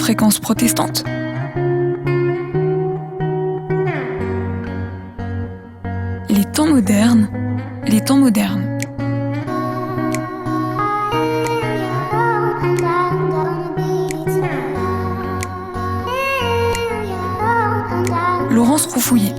Fréquence protestante. Les temps modernes, les temps modernes. Laurence Roufouillet.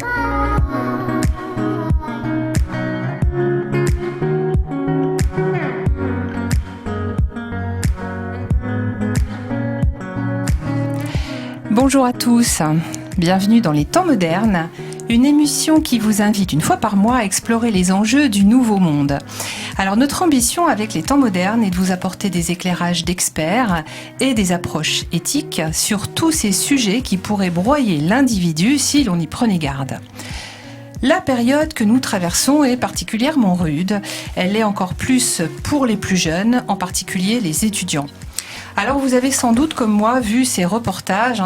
Bonjour à tous, bienvenue dans les temps modernes, une émission qui vous invite une fois par mois à explorer les enjeux du nouveau monde. Alors notre ambition avec les temps modernes est de vous apporter des éclairages d'experts et des approches éthiques sur tous ces sujets qui pourraient broyer l'individu si l'on y prenait garde. La période que nous traversons est particulièrement rude, elle est encore plus pour les plus jeunes, en particulier les étudiants. Alors vous avez sans doute comme moi vu ces reportages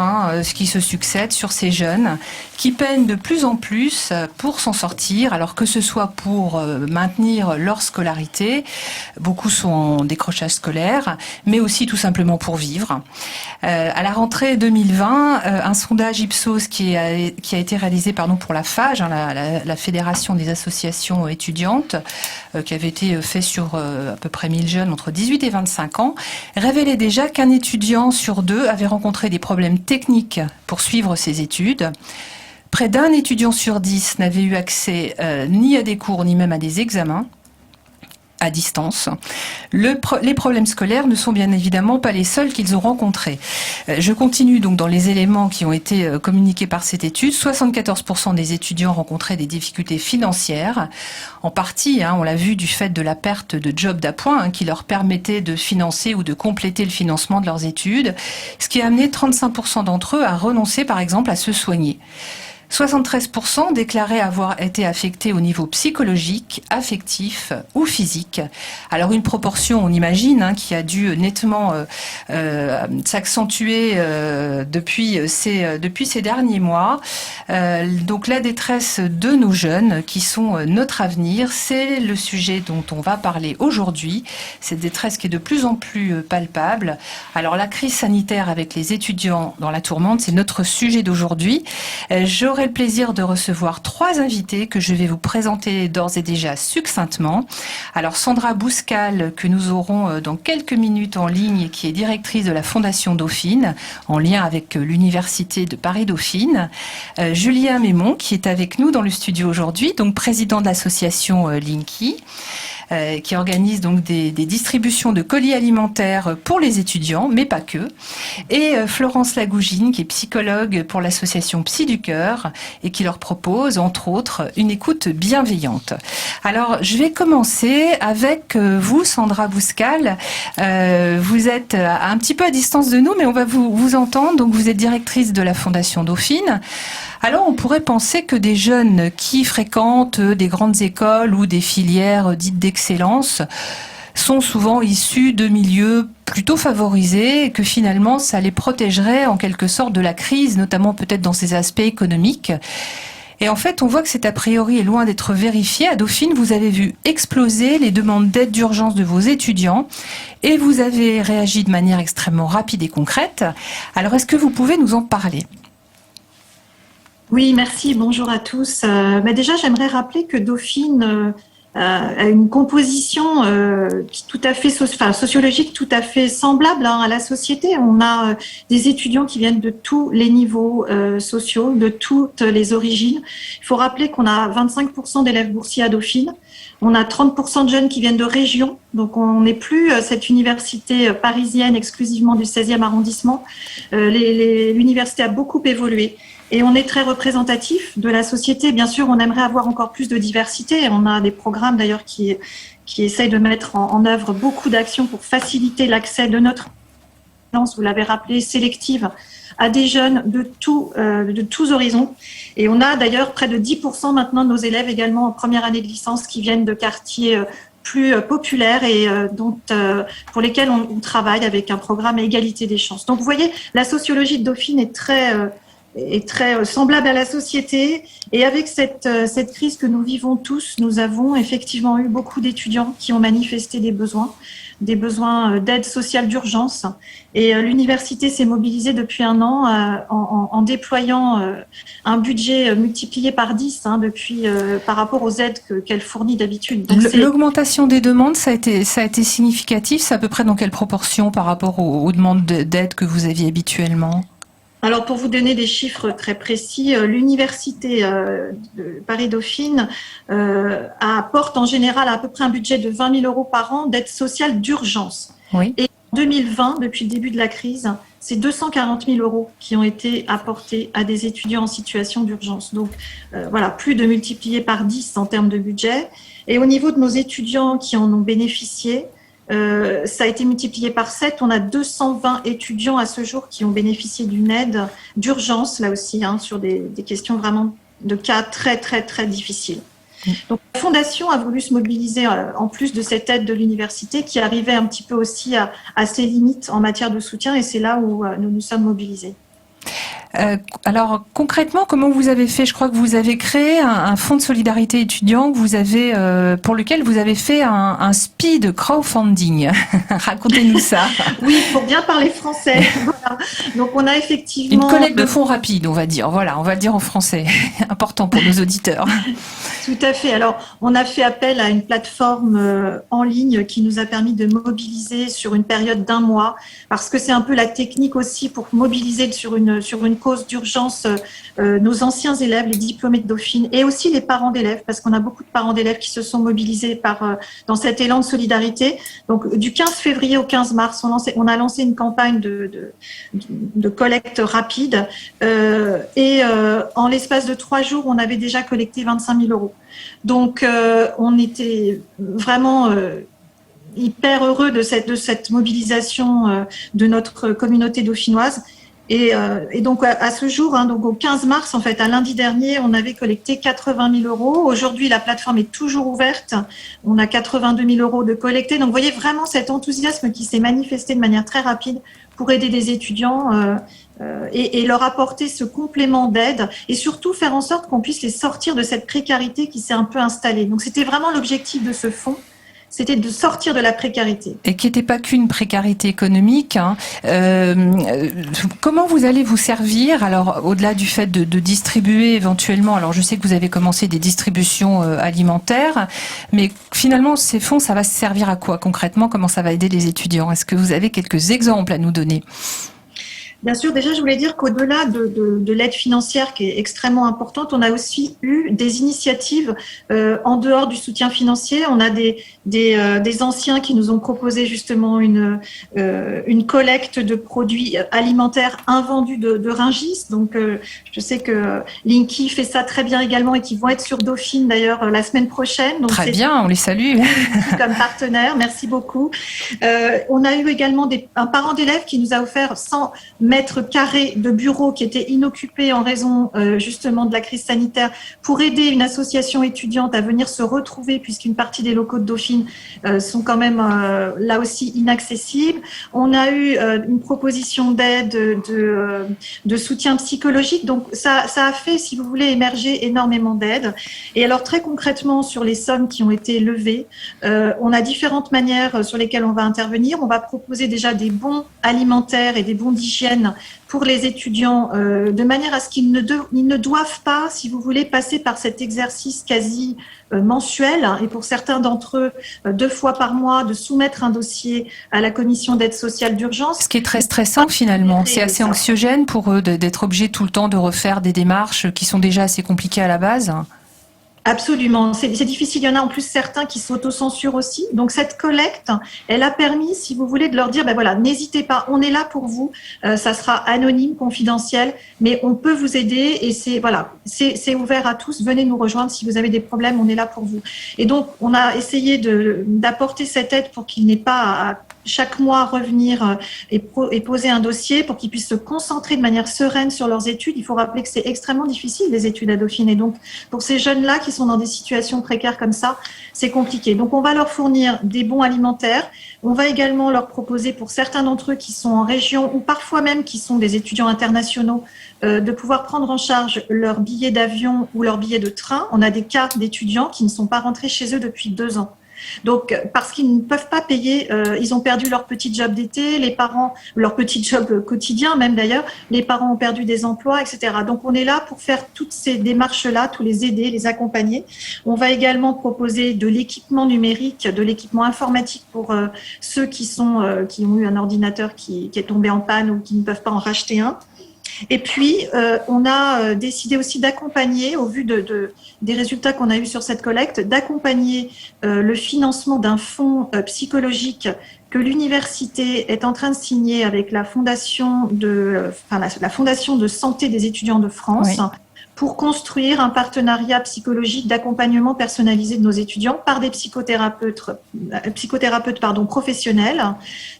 qui se succèdent sur ces jeunes qui peinent de plus en plus pour s'en sortir, alors que ce soit pour maintenir leur scolarité, beaucoup sont en décrochage scolaire, mais aussi tout simplement pour vivre. À la rentrée 2020, un sondage Ipsos qui a été réalisé pour la FAGE, la Fédération des associations étudiantes, qui avait été fait sur à peu près 1000 jeunes entre 18 et 25 ans, révélait déjà qu'un étudiant sur deux avait rencontré des problèmes techniques pour suivre ses études. Près d'un étudiant sur 10 n'avait eu accès ni à des cours ni même à des examens à distance. Les problèmes scolaires ne sont bien évidemment pas les seuls qu'ils ont rencontrés. Je continue donc dans les éléments qui ont été communiqués par cette étude. 74% des étudiants rencontraient des difficultés financières, en partie, on l'a vu, du fait de la perte de job d'appoint qui leur permettait de financer ou de compléter le financement de leurs études, ce qui a amené 35% d'entre eux à renoncer par exemple à se soigner. 73% déclaraient avoir été affectés au niveau psychologique, affectif ou physique. Alors une proportion, on imagine, qui a dû nettement s'accentuer depuis ces derniers mois. Donc la détresse de nos jeunes, qui sont notre avenir, c'est le sujet dont on va parler aujourd'hui. Cette détresse qui est de plus en plus palpable. Alors la crise sanitaire avec les étudiants dans la tourmente, c'est notre sujet d'aujourd'hui. J'aurai le plaisir de recevoir 3 invités que je vais vous présenter d'ores et déjà succinctement. Alors Sandra Bouscal, que nous aurons dans quelques minutes en ligne, qui est directrice de la Fondation Dauphine, en lien avec l'Université de Paris-Dauphine. Julien Mémon, qui est avec nous dans le studio aujourd'hui, donc président de l'association Linky, qui organise donc des distributions de colis alimentaires pour les étudiants, mais pas que. Et Florence Lagougine, qui est psychologue pour l'association Psy du Cœur et qui leur propose, entre autres, une écoute bienveillante. Alors, je vais commencer avec vous, Sandra Bouscal. Vous êtes un petit peu à distance de nous, mais on va vous entendre. Donc, vous êtes directrice de la Fondation Dauphine. Alors, on pourrait penser que des jeunes qui fréquentent des grandes écoles ou des filières dites d'excellence sont souvent issus de milieux plutôt favorisés et que finalement, ça les protégerait en quelque sorte de la crise, notamment peut-être dans ses aspects économiques. Et en fait, on voit que cet a priori est loin d'être vérifié. À Dauphine, vous avez vu exploser les demandes d'aide d'urgence de vos étudiants et vous avez réagi de manière extrêmement rapide et concrète. Alors, est-ce que vous pouvez nous en parler ? Oui, merci. Bonjour à tous. Déjà, j'aimerais rappeler que Dauphine a une composition tout à fait sociologique tout à fait semblable à la société. On a des étudiants qui viennent de tous les niveaux sociaux, de toutes les origines. Il faut rappeler qu'on a 25% d'élèves boursiers à Dauphine. On a 30% de jeunes qui viennent de régions. Donc, on n'est plus cette université parisienne exclusivement du 16e arrondissement. L'université a beaucoup évolué. Et on est très représentatif de la société. Bien sûr, on aimerait avoir encore plus de diversité. On a des programmes d'ailleurs qui essayent de mettre en œuvre beaucoup d'actions pour faciliter l'accès de notre audience, vous l'avez rappelé, sélective, à des jeunes de tous horizons. Et on a d'ailleurs près de 10% maintenant de nos élèves également en première année de licence qui viennent de quartiers plus populaires et pour lesquels on travaille avec un programme à égalité des chances. Donc vous voyez, la sociologie de Dauphine est est très semblable à la société. Et avec cette crise que nous vivons tous, nous avons effectivement eu beaucoup d'étudiants qui ont manifesté des besoins d'aide sociale d'urgence. Et l'université s'est mobilisée depuis un an en déployant un budget multiplié par 10 depuis, par rapport aux aides qu'elle fournit d'habitude. L'augmentation des demandes, ça a été significatif. C'est à peu près dans quelle proportion par rapport aux demandes d'aide que vous aviez habituellement ? Alors, pour vous donner des chiffres très précis, l'université de Paris-Dauphine apporte en général à peu près un budget de 20 000 € par an d'aide sociale d'urgence. Oui. Et en 2020, depuis le début de la crise, c'est 240 000 € qui ont été apportés à des étudiants en situation d'urgence. Donc, voilà, plus de multiplié par 10 en termes de budget. Et au niveau de nos étudiants qui en ont bénéficié, ça a été multiplié par 7. On a 220 étudiants à ce jour qui ont bénéficié d'une aide d'urgence, là aussi, sur des questions vraiment de cas très, très, très difficiles. Donc, la Fondation a voulu se mobiliser en plus de cette aide de l'université qui arrivait un petit peu aussi à ses limites en matière de soutien, et c'est là où nous nous sommes mobilisés. Alors concrètement, comment vous avez fait ? Je crois que vous avez créé un fonds de solidarité étudiant que vous avez, pour lequel vous avez fait un speed crowdfunding. Racontez-nous ça. Oui, pour bien parler français. Voilà. Donc on a effectivement une collecte de fonds rapide, on va dire. Voilà, on va le dire en français. Important pour nos auditeurs. Tout à fait. Alors, on a fait appel à une plateforme en ligne qui nous a permis de mobiliser sur une période d'1 mois, parce que c'est un peu la technique aussi pour mobiliser sur une cause d'urgence nos anciens élèves, les diplômés de Dauphine, et aussi les parents d'élèves, parce qu'on a beaucoup de parents d'élèves qui se sont mobilisés dans cet élan de solidarité. Donc, du 15 février au 15 mars, on a lancé une campagne de collecte rapide, et en l'espace de 3 jours, on avait déjà collecté 25 000 €. Donc, on était vraiment hyper heureux de cette mobilisation de notre communauté dauphinoise. Et donc, à ce jour, donc au 15 mars, en fait, à lundi dernier, on avait collecté 80 000 €. Aujourd'hui, la plateforme est toujours ouverte. On a 82 000 € de collectés. Donc, vous voyez vraiment cet enthousiasme qui s'est manifesté de manière très rapide pour aider des étudiants et leur apporter ce complément d'aide et surtout faire en sorte qu'on puisse les sortir de cette précarité qui s'est un peu installée. Donc, c'était vraiment l'objectif de ce fonds. C'était de sortir de la précarité. Et qui n'était pas qu'une précarité économique. Comment vous allez vous servir, alors au-delà du fait de distribuer éventuellement, alors je sais que vous avez commencé des distributions alimentaires, mais finalement ces fonds, ça va se servir à quoi concrètement ? Comment ça va aider les étudiants ? Est-ce que vous avez quelques exemples à nous donner ? Bien sûr, déjà, je voulais dire qu'au-delà de l'aide financière qui est extrêmement importante, on a aussi eu des initiatives en dehors du soutien financier. On a des anciens qui nous ont proposé justement une collecte de produits alimentaires invendus de Rungis. Donc, je sais que Linky fait ça très bien également et qui vont être sur Dauphine d'ailleurs la semaine prochaine. Donc, très bien, on les salue. Comme partenaire, merci beaucoup. On a eu également un parent d'élève qui nous a offert 100 mètres carrés de bureaux qui étaient inoccupés en raison justement de la crise sanitaire pour aider une association étudiante à venir se retrouver puisqu'une partie des locaux de Dauphine sont quand même là aussi inaccessibles. On a eu une proposition d'aide, de soutien psychologique. Donc ça a fait, si vous voulez, émerger énormément d'aides. Et alors très concrètement sur les sommes qui ont été levées, on a différentes manières sur lesquelles on va intervenir. On va proposer déjà des bons alimentaires et des bons d'hygiène pour les étudiants, de manière à ce qu'ils ne doivent pas, si vous voulez, passer par cet exercice quasi mensuel, et pour certains d'entre eux, 2 fois par mois, de soumettre un dossier à la commission d'aide sociale d'urgence. Ce qui est très stressant finalement, c'est assez anxiogène pour eux d'être obligés tout le temps de refaire des démarches qui sont déjà assez compliquées à la base. Absolument, c'est difficile. Il y en a en plus certains qui s'autocensurent aussi. Donc cette collecte, elle a permis, si vous voulez, de leur dire, ben voilà, n'hésitez pas, on est là pour vous. Ça sera anonyme, confidentiel, mais on peut vous aider et c'est ouvert à tous. Venez nous rejoindre si vous avez des problèmes, on est là pour vous. Et donc on a essayé d'apporter cette aide pour qu'il n'ait pas à chaque mois revenir et poser un dossier pour qu'ils puissent se concentrer de manière sereine sur leurs études. Il faut rappeler que c'est extrêmement difficile les études à Dauphine et donc pour ces jeunes-là qui sont dans des situations précaires comme ça, c'est compliqué. Donc on va leur fournir des bons alimentaires. On va également leur proposer, pour certains d'entre eux qui sont en région ou parfois même qui sont des étudiants internationaux, de pouvoir prendre en charge leur billet d'avion ou leur billet de train. On a des cas d'étudiants qui ne sont pas rentrés chez eux depuis 2 ans. Donc, parce qu'ils ne peuvent pas payer, ils ont perdu leur petit job d'été, les parents, leur petit job quotidien même d'ailleurs, les parents ont perdu des emplois, etc. Donc, on est là pour faire toutes ces démarches-là, tous les aider, les accompagner. On va également proposer de l'équipement numérique, de l'équipement informatique pour ceux qui ont eu un ordinateur qui est tombé en panne ou qui ne peuvent pas en racheter un. Et puis, on a décidé aussi d'accompagner, au vu des résultats qu'on a eus sur cette collecte, d'accompagner le financement d'un fonds psychologique que l'université est en train de signer avec la Fondation de santé des étudiants de France. Oui. Pour construire un partenariat psychologique d'accompagnement personnalisé de nos étudiants par des psychothérapeutes professionnels,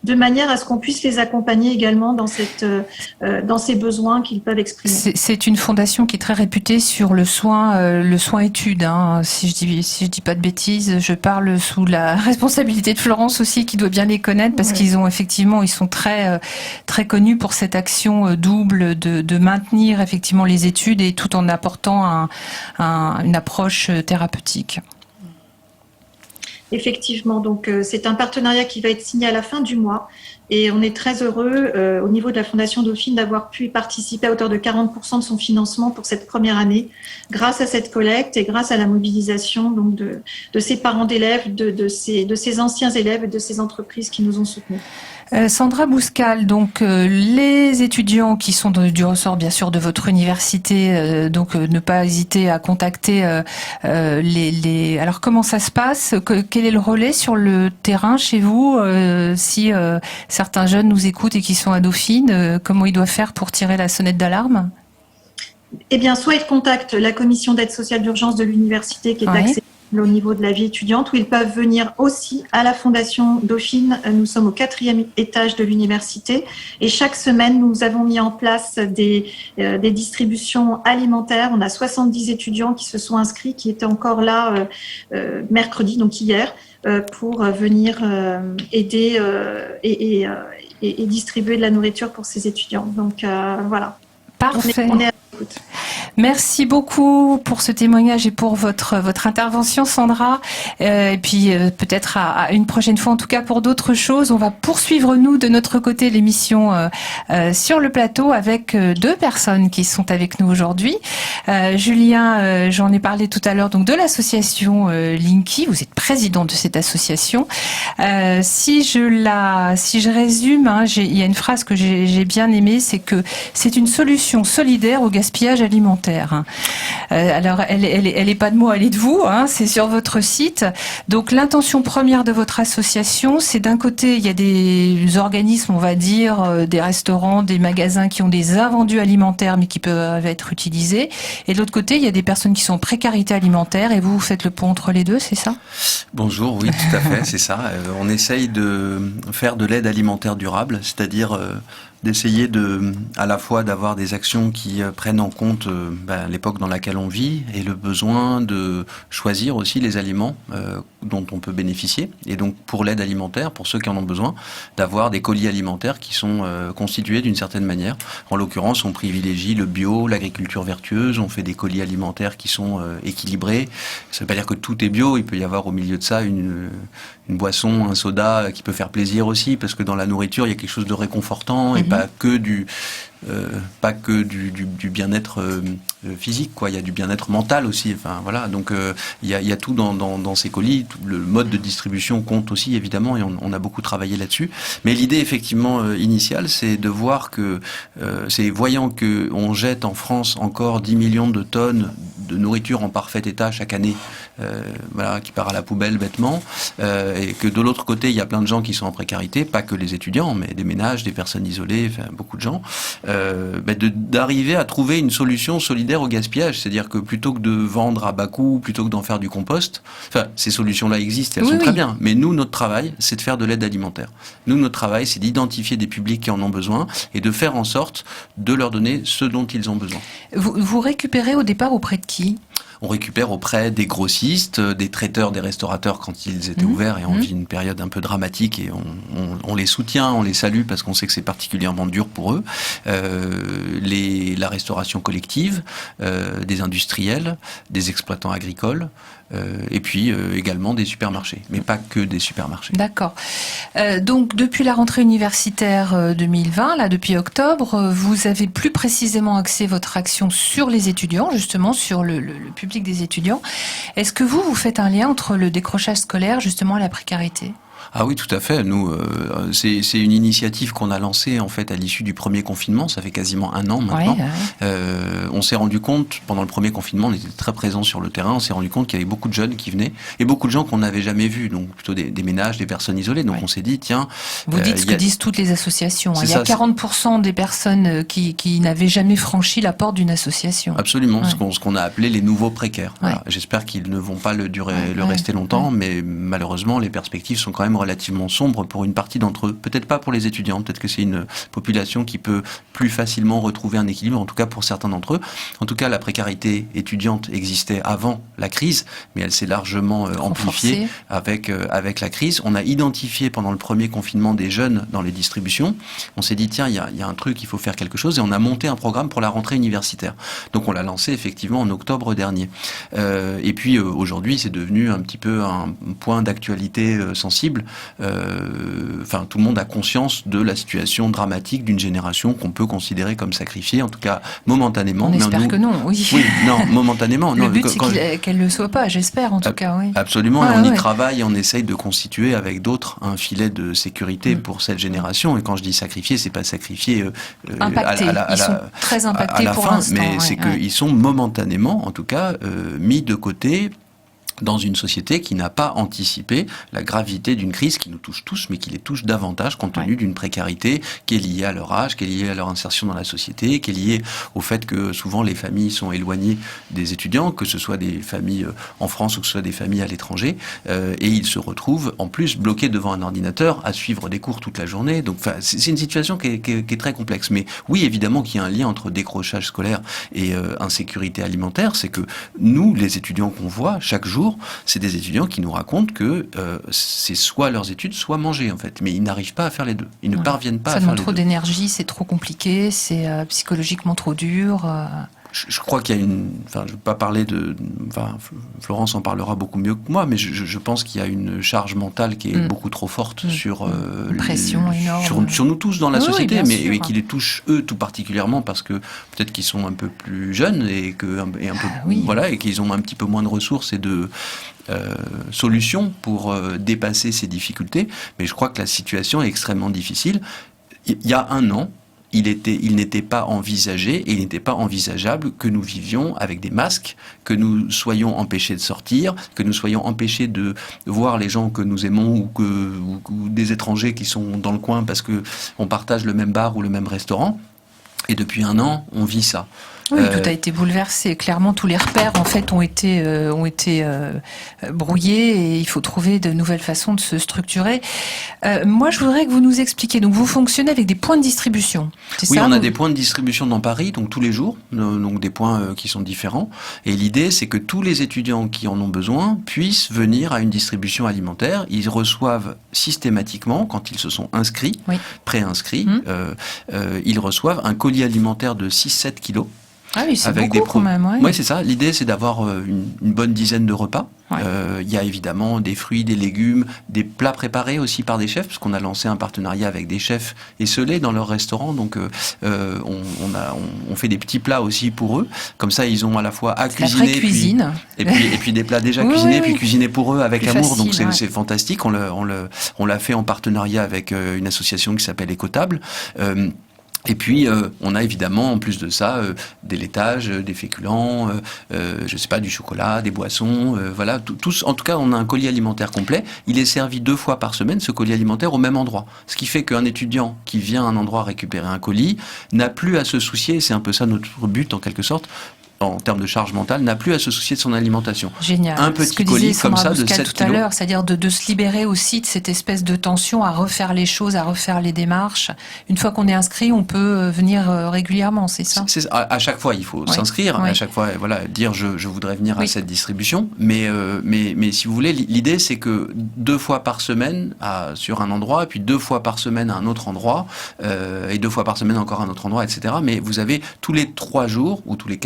de manière à ce qu'on puisse les accompagner également dans ces besoins qu'ils peuvent exprimer. C'est une fondation qui est très réputée sur le soin études. Hein. Si je dis pas de bêtises, je parle sous la responsabilité de Florence aussi, qui doit bien les connaître, parce qu'ils sont très très connus pour cette action double de maintenir effectivement les études et tout en apportant une approche thérapeutique. Effectivement, donc c'est un partenariat qui va être signé à la fin du mois et on est très heureux au niveau de la Fondation Dauphine d'avoir pu y participer à hauteur de 40% de son financement pour cette première année grâce à cette collecte et grâce à la mobilisation donc de ces parents d'élèves, de ces anciens élèves et de ces entreprises qui nous ont soutenus. Sandra Bouscal, donc les étudiants qui sont du ressort bien sûr de votre université, donc ne pas hésiter à contacter Alors comment ça se passe ? Quel est le relais sur le terrain chez vous ? Si certains jeunes nous écoutent et qui sont à Dauphine, comment ils doivent faire pour tirer la sonnette d'alarme ? Eh bien, soit ils contactent la commission d'aide sociale d'urgence de l'université qui est accessible au niveau de la vie étudiante, où ils peuvent venir aussi à la Fondation Dauphine. Nous sommes au 4e étage de l'université et chaque semaine, nous avons mis en place des distributions alimentaires. On a 70 étudiants qui se sont inscrits, qui étaient encore là mercredi, donc hier, pour venir aider et distribuer de la nourriture pour ces étudiants. Donc voilà. Parfait. On est à l'écoute. Merci beaucoup pour ce témoignage et pour votre intervention, Sandra. Et puis peut-être à une prochaine fois, en tout cas pour d'autres choses. On va poursuivre, nous, de notre côté, l'émission sur le plateau avec 2 personnes qui sont avec nous aujourd'hui. Julien, j'en ai parlé tout à l'heure, donc de l'association Linky. Vous êtes président de cette association. Si je résume, hein, il y a une phrase que j'ai bien aimée, c'est que c'est une solution solidaire au gaspillage alimentaire. Alors, elle est pas de moi, elle est de vous, hein, c'est sur votre site. Donc, l'intention première de votre association, c'est d'un côté, il y a des organismes, on va dire, des restaurants, des magasins qui ont des invendus alimentaires, mais qui peuvent être utilisés. Et de l'autre côté, il y a des personnes qui sont en précarité alimentaire, et vous faites le pont entre les deux, c'est ça ? Bonjour, oui, tout à fait, c'est ça. On essaye de faire de l'aide alimentaire durable, c'est-à-dire d'essayer à la fois d'avoir des actions qui prennent en compte l'époque dans laquelle on vit et le besoin de choisir aussi les aliments dont on peut bénéficier. Et donc pour l'aide alimentaire, pour ceux qui en ont besoin, d'avoir des colis alimentaires qui sont constitués d'une certaine manière. En l'occurrence, on privilégie le bio, l'agriculture vertueuse, on fait des colis alimentaires qui sont équilibrés. Ça ne veut pas dire que tout est bio, il peut y avoir au milieu de ça une boisson, un soda qui peut faire plaisir aussi, parce que dans la nourriture, il y a quelque chose de réconfortant et pas que du bien-être physique, quoi. Il y a du bien-être mental aussi. Enfin voilà, donc il y a tout dans ces colis. Tout le mode de distribution compte aussi évidemment, et on a beaucoup travaillé là-dessus. Mais l'idée effectivement initiale, c'est de voir que c'est voyant que on jette en France encore 10 millions de tonnes de nourriture en parfait état chaque année, qui part à la poubelle bêtement, et que de l'autre côté, il y a plein de gens qui sont en précarité, pas que les étudiants, mais des ménages, des personnes isolées, enfin, beaucoup de gens, d'arriver à trouver une solution solidaire au gaspillage. C'est-à-dire que plutôt que de vendre à bas coût, plutôt que d'en faire du compost, enfin, ces solutions-là existent, elles sont très bien. Mais nous, notre travail, c'est de faire de l'aide alimentaire. Nous, notre travail, c'est d'identifier des publics qui en ont besoin et de faire en sorte de leur donner ce dont ils ont besoin. Vous récupérez au départ auprès de qui ? On récupère auprès des grossistes, des traiteurs, des restaurateurs quand ils étaient ouverts, et on vit une période un peu dramatique et on les soutient, on les salue parce qu'on sait que c'est particulièrement dur pour eux. La restauration collective, des industriels, des exploitants agricoles, et puis également des supermarchés, mais pas que des supermarchés. D'accord. Donc depuis la rentrée universitaire 2020, là depuis octobre, vous avez plus précisément axé votre action sur les étudiants, justement sur le public des étudiants. Est-ce que vous faites un lien entre le décrochage scolaire justement et la précarité ? Ah oui, tout à fait. Nous, c'est une initiative qu'on a lancée en fait à l'issue du premier confinement. Ça fait quasiment un an maintenant. Ouais. On s'est rendu compte pendant le premier confinement, on était très présents sur le terrain. On s'est rendu compte qu'il y avait beaucoup de jeunes qui venaient et beaucoup de gens qu'on n'avait jamais vus. Donc plutôt des ménages, des personnes isolées. Donc on s'est dit tiens. Vous dites ce que disent toutes les associations. Il y a 40% des personnes qui n'avaient jamais franchi la porte d'une association. Absolument. Ouais. Ce qu'on a appelé les nouveaux précaires. Ouais. Voilà. J'espère qu'ils ne vont pas le rester longtemps, mais malheureusement les perspectives sont quand même relativement sombre pour une partie d'entre eux. Peut-être pas pour les étudiants, peut-être que c'est une population qui peut plus facilement retrouver un équilibre, en tout cas pour certains d'entre eux. En tout cas, la précarité étudiante existait avant la crise, mais elle s'est largement amplifiée avec la crise. On a identifié pendant le premier confinement des jeunes dans les distributions. On s'est dit, tiens, il y a un truc, il faut faire quelque chose, et on a monté un programme pour la rentrée universitaire. Donc on l'a lancé effectivement en octobre dernier. Et puis aujourd'hui, c'est devenu un petit peu un point d'actualité sensible. Enfin, tout le monde a conscience de la situation dramatique d'une génération qu'on peut considérer comme sacrifiée, en tout cas momentanément. On espère que non, oui. Oui, non, momentanément. Le but, c'est qu'elle ne le soit pas, j'espère, en tout cas, oui. Absolument, et on y travaille et on essaye de constituer avec d'autres un filet de sécurité pour cette génération. Et quand je dis sacrifié, c'est pas sacrifié impactés. Ils sont très impactés pour l'instant. Mais c'est qu'ils sont momentanément, en tout cas, mis de côté dans une société qui n'a pas anticipé la gravité d'une crise qui nous touche tous, mais qui les touche davantage compte tenu d'une précarité qui est liée à leur âge, qui est liée à leur insertion dans la société, qui est liée au fait que souvent les familles sont éloignées des étudiants, que ce soit des familles en France ou que ce soit des familles à l'étranger, et ils se retrouvent en plus bloqués devant un ordinateur à suivre des cours toute la journée. Donc c'est une situation qui est très complexe. Mais oui, évidemment qu'il y a un lien entre décrochage scolaire et insécurité alimentaire. C'est que nous, les étudiants qu'on voit chaque jour, c'est des étudiants qui nous racontent que c'est soit leurs études, soit manger en fait. Mais ils n'arrivent pas à faire les deux. Ils ne parviennent pas à faire les deux. Ça demande trop d'énergie, c'est trop compliqué, c'est psychologiquement trop dur. Je crois qu'il y a je ne veux pas parler Florence en parlera beaucoup mieux que moi, mais je pense qu'il y a une charge mentale qui est beaucoup trop forte sur pression énorme sur nous tous dans la société, mais qui les touche eux tout particulièrement parce que peut-être qu'ils sont un peu plus jeunes et qu'ils ont un petit peu moins de ressources et de solutions pour dépasser ces difficultés. Mais je crois que la situation est extrêmement difficile. Il y a un an, il n'était pas envisagé et il n'était pas envisageable que nous vivions avec des masques, que nous soyons empêchés de sortir, que nous soyons empêchés de voir les gens que nous aimons ou des étrangers qui sont dans le coin parce que on partage le même bar ou le même restaurant. Et depuis un an, on vit ça. Oui, tout a été bouleversé. Clairement, tous les repères en fait ont été brouillés et il faut trouver de nouvelles façons de se structurer. Moi, je voudrais que vous nous expliquiez. Donc, vous fonctionnez avec des points de distribution. Oui, on a des points de distribution dans Paris, donc tous les jours, donc des points qui sont différents. Et l'idée, c'est que tous les étudiants qui en ont besoin puissent venir à une distribution alimentaire. Ils reçoivent systématiquement, quand ils se sont inscrits, préinscrits, ils reçoivent un colis alimentaire de 6-7 kilos. Ah oui, c'est beaucoup quand même. Oui, c'est ça. L'idée, c'est d'avoir une bonne dizaine de repas. Il y a évidemment des fruits, des légumes, des plats préparés aussi par des chefs, parce qu'on a lancé un partenariat avec des chefs esselés dans leur restaurant. Donc, on fait des petits plats aussi pour eux. Comme ça, ils ont à la fois à cuisiner, et puis des plats déjà cuisinés, puis cuisinés pour eux avec amour. Donc, c'est fantastique. On l'a fait en partenariat avec une association qui s'appelle Écotable. Et puis, on a évidemment, en plus de ça, des laitages, des féculents, je sais pas, du chocolat, des boissons, voilà. Tous, en tout cas, on a un colis alimentaire complet. Il est servi 2 fois par semaine, ce colis alimentaire, au même endroit. Ce qui fait qu'un étudiant qui vient à un endroit récupérer un colis n'a plus à se soucier, c'est un peu ça notre but en quelque sorte, en termes de charge mentale, n'a plus à se soucier de son alimentation. Génial. Un petit colis comme ça de 7 tout à kilos. l'heure, c'est-à-dire de se libérer aussi de cette espèce de tension à refaire les choses, à refaire les démarches. Une fois qu'on est inscrit, on peut venir régulièrement, c'est ça? À chaque fois, il faut s'inscrire. Oui. À chaque fois, voilà, dire je voudrais venir à Oui. cette distribution. Mais si vous voulez, l'idée c'est que 2 fois par semaine sur un endroit, puis 2 fois par semaine à un autre endroit, et 2 fois par semaine encore à un autre endroit, etc. Mais vous avez tous les 3 jours ou tous les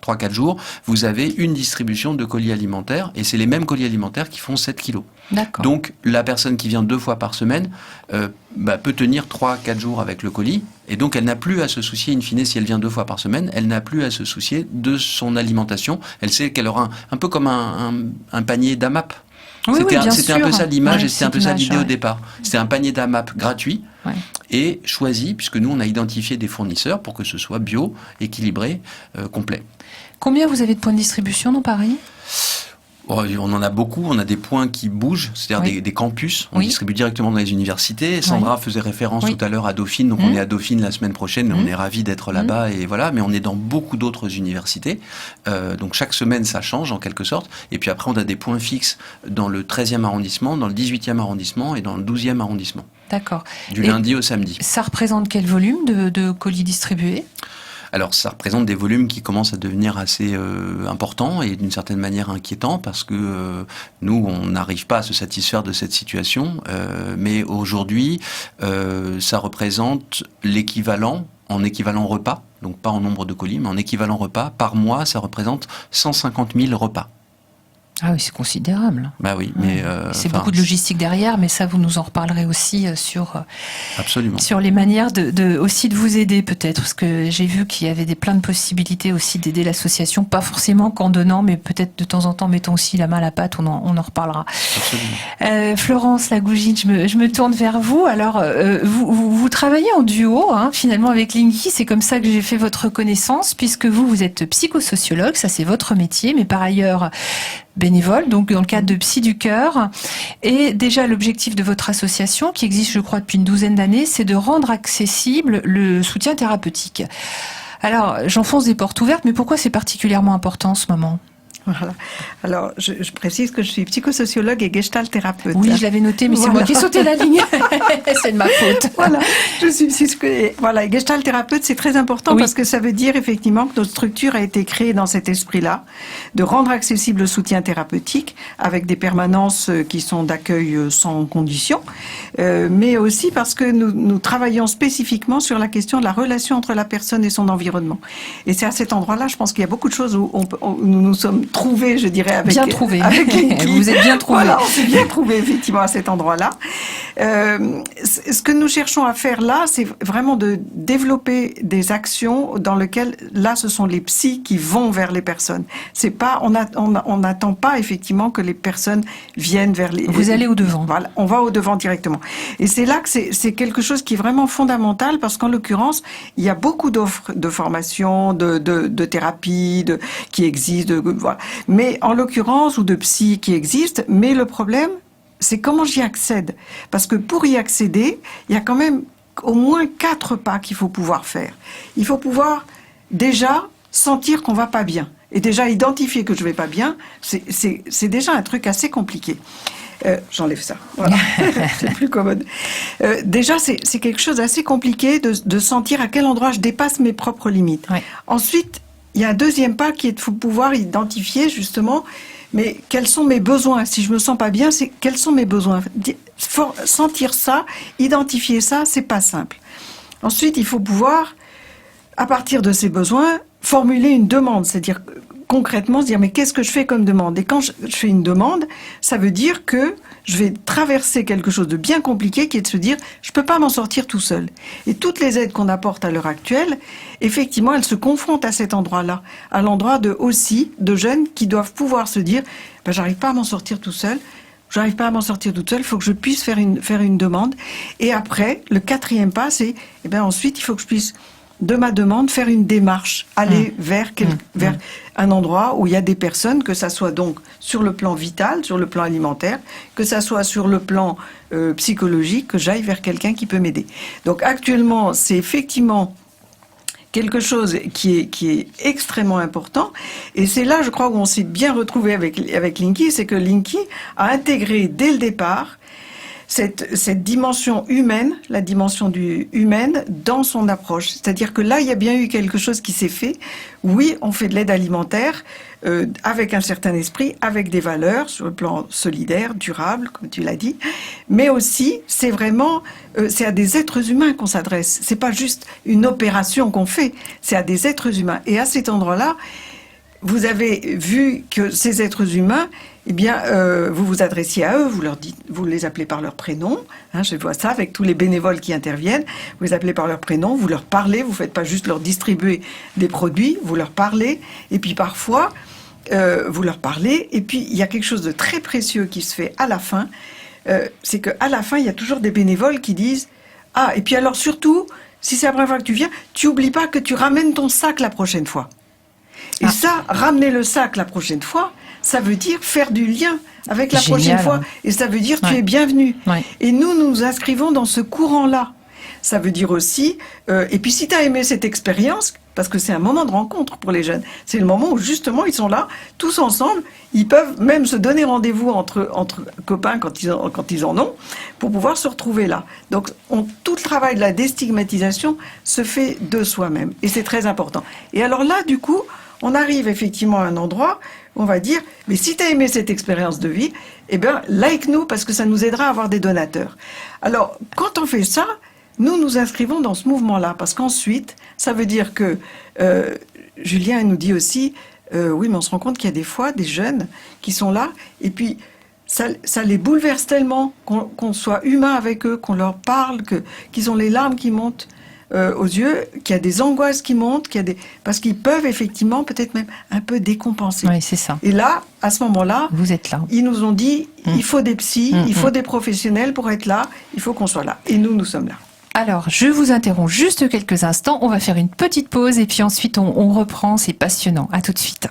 3-4 jours, vous avez une distribution de colis alimentaires, et c'est les mêmes colis alimentaires qui font 7 kilos. D'accord. Donc, la personne qui vient 2 fois par semaine peut tenir 3-4 jours avec le colis, et donc elle n'a plus à se soucier, in fine, si elle vient 2 fois par semaine, elle n'a plus à se soucier de son alimentation. Elle sait qu'elle aura un peu comme un panier d'AMAP. C'était un peu ça l'image, et c'était un peu ça l'idée au départ. C'était un panier d'AMAP gratuit et choisi, puisque nous on a identifié des fournisseurs pour que ce soit bio, équilibré, complet. Combien vous avez de points de distribution dans Paris ? On en a beaucoup, on a des points qui bougent, c'est-à-dire des campus, on distribue directement dans les universités. Sandra faisait référence tout à l'heure à Dauphine, donc on est à Dauphine la semaine prochaine, on est ravis d'être là-bas, et voilà, mais on est dans beaucoup d'autres universités, donc chaque semaine ça change en quelque sorte, et puis après on a des points fixes dans le 13e arrondissement, dans le 18e arrondissement et dans le 12e arrondissement. D'accord. Du lundi au samedi. Ça représente quel volume de colis distribués ? Alors, ça représente des volumes qui commencent à devenir assez importants et d'une certaine manière inquiétants, parce que nous, on n'arrive pas à se satisfaire de cette situation. Mais aujourd'hui, ça représente l'équivalent, en équivalent repas, donc pas en nombre de colis, mais en équivalent repas, par mois, ça représente 150 000 repas. Ah oui, c'est considérable. Bah oui, mais c'est beaucoup de logistique derrière, mais ça, vous nous en reparlerez aussi absolument. Sur les manières aussi de vous aider peut-être, parce que j'ai vu qu'il y avait plein de possibilités aussi d'aider l'association, pas forcément qu'en donnant, mais peut-être de temps en temps mettons aussi la main à la pâte, on en reparlera. Absolument. Florence Lagougine, je me tourne vers vous. Alors, vous travaillez en duo, finalement, avec Lingui. C'est comme ça que j'ai fait votre connaissance, puisque vous êtes psychosociologue, ça c'est votre métier, mais par ailleurs bénévole, donc dans le cadre de Psy du Cœur. Et déjà, l'objectif de votre association, qui existe, je crois, depuis une douzaine d'années, c'est de rendre accessible le soutien thérapeutique. Alors, j'enfonce des portes ouvertes, mais pourquoi c'est particulièrement important en ce moment ? Voilà. Alors, je précise que je suis psychosociologue et gestalt thérapeute. Oui, je l'avais noté, mais c'est moi qui ai sauté la ligne. C'est de ma faute. Voilà, je suis voilà, et gestalt thérapeute, c'est très important parce que ça veut dire effectivement que notre structure a été créée dans cet esprit-là, de rendre accessible le soutien thérapeutique avec des permanences qui sont d'accueil sans condition, mais aussi parce que nous travaillons spécifiquement sur la question de la relation entre la personne et son environnement. Et c'est à cet endroit-là, je pense qu'il y a beaucoup de choses où nous nous sommes trouvés, je dirais, avec bien trouvé. Vous êtes bien trouvé. Voilà, on s'est bien trouvé effectivement à cet endroit-là. Ce que nous cherchons à faire là, c'est vraiment de développer des actions dans lesquelles, là, ce sont les psys qui vont vers les personnes. C'est pas, on n'attend pas effectivement que les personnes viennent vers les. Vous allez au devant. Voilà, on va au devant directement. Et c'est là que c'est quelque chose qui est vraiment fondamental, parce qu'en l'occurrence, il y a beaucoup d'offres de formation, de thérapie, qui existent. Voilà. Mais en l'occurrence, ou de psy qui existent, mais le problème, c'est comment j'y accède. Parce que pour y accéder, il y a quand même au moins 4 pas qu'il faut pouvoir faire. Il faut pouvoir déjà sentir qu'on va pas bien. Et déjà identifier que je vais pas bien, c'est déjà un truc assez compliqué. J'enlève ça. Voilà. C'est plus commode. Déjà, c'est quelque chose d'assez compliqué de sentir à quel endroit je dépasse mes propres limites. Ouais. Ensuite, il y a un deuxième pas qui est de pouvoir identifier justement, mais quels sont mes besoins. Si je me sens pas bien, c'est quels sont mes besoins. Sentir ça, identifier ça, c'est pas simple. Ensuite, il faut pouvoir, à partir de ces besoins, formuler une demande, c'est-à-dire concrètement se dire mais qu'est-ce que je fais comme demande. Et quand je fais une demande, ça veut dire que je vais traverser quelque chose de bien compliqué qui est de se dire je peux pas m'en sortir tout seul. Et toutes les aides qu'on apporte à l'heure actuelle, effectivement, elles se confrontent à cet endroit-là, à l'endroit aussi de jeunes qui doivent pouvoir se dire ben, j'arrive pas à m'en sortir tout seul. J'arrive pas à m'en sortir toute seule, il faut que je puisse faire une demande. Et après, le 4e pas, c'est ensuite il faut que je puisse de ma demande, faire une démarche, aller vers un endroit où il y a des personnes, que ça soit donc sur le plan vital, sur le plan alimentaire, que ça soit sur le plan psychologique, que j'aille vers quelqu'un qui peut m'aider. Donc actuellement, c'est effectivement quelque chose qui est extrêmement important. Et c'est là, je crois, où on s'est bien retrouvé avec Linky, c'est que Linky a intégré dès le départ cette dimension humaine, la dimension humaine dans son approche. C'est-à-dire que là, il y a bien eu quelque chose qui s'est fait. Oui, on fait de l'aide alimentaire avec un certain esprit, avec des valeurs sur le plan solidaire, durable, comme tu l'as dit. Mais aussi, c'est vraiment, c'est à des êtres humains qu'on s'adresse. C'est pas juste une opération qu'on fait, c'est à des êtres humains. Et à cet endroit-là, vous avez vu que ces êtres humains, eh bien, vous vous adressiez à eux, vous les appelez par leur prénom. Hein, je vois ça avec tous les bénévoles qui interviennent. Vous les appelez par leur prénom, vous leur parlez. Vous faites pas juste leur distribuer des produits, vous leur parlez. Et puis parfois, vous leur parlez. Et puis il y a quelque chose de très précieux qui se fait à la fin. C'est qu'à la fin, il y a toujours des bénévoles qui disent ah. Et puis alors surtout, si c'est la première fois que tu viens, tu oublies pas que tu ramènes ton sac la prochaine fois. Et ça, ramener le sac la prochaine fois, ça veut dire faire du lien avec la prochaine fois. Et ça veut dire tu es bienvenu. Ouais. Et nous nous inscrivons dans ce courant-là. Ça veut dire aussi... et puis si tu as aimé cette expérience, parce que c'est un moment de rencontre pour les jeunes, c'est le moment où justement ils sont là, tous ensemble, ils peuvent même se donner rendez-vous entre copains quand ils en ont, pour pouvoir se retrouver là. Donc tout le travail de la déstigmatisation se fait de soi-même. Et c'est très important. Et alors là, du coup... on arrive effectivement à un endroit où on va dire, mais si tu as aimé cette expérience de vie, eh bien, like-nous parce que ça nous aidera à avoir des donateurs. Alors, quand on fait ça, nous nous inscrivons dans ce mouvement-là parce qu'ensuite, ça veut dire que Julien nous dit aussi, oui, mais on se rend compte qu'il y a des fois des jeunes qui sont là et puis ça les bouleverse tellement qu'on soit humain avec eux, qu'on leur parle, qu'ils ont les larmes qui montent aux yeux, qu'il y a des angoisses qui montent, parce qu'ils peuvent effectivement peut-être même un peu décompenser. Oui, c'est ça. Et là, à ce moment-là, vous êtes là. Ils nous ont dit, il faut des psys, il faut des professionnels pour être là, il faut qu'on soit là. Et nous sommes là. Alors, je vous interromps juste quelques instants, on va faire une petite pause et puis ensuite on reprend, c'est passionnant. À tout de suite.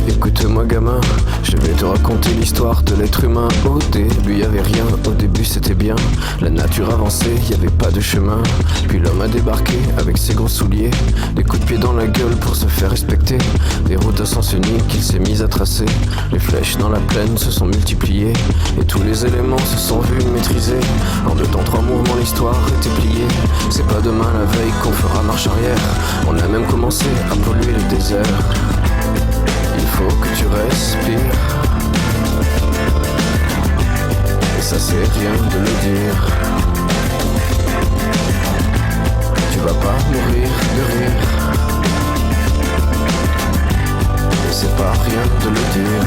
Écoute-moi gamin, je vais te raconter l'histoire de l'être humain. Au début y'avait rien, au début c'était bien. La nature avançait, y'avait pas de chemin. Puis l'homme a débarqué avec ses gros souliers, des coups de pied dans la gueule pour se faire respecter. Des routes à sens unique qu'il s'est mis à tracer. Les flèches dans la plaine se sont multipliées et tous les éléments se sont vus maîtrisés. En 2 temps 3 mouvements l'histoire était pliée. C'est pas demain la veille qu'on fera marche arrière. On a même commencé à polluer le désert. Il faut que tu respires. Et ça c'est rien de le dire. Tu vas pas mourir de rire. Et c'est pas rien de le dire.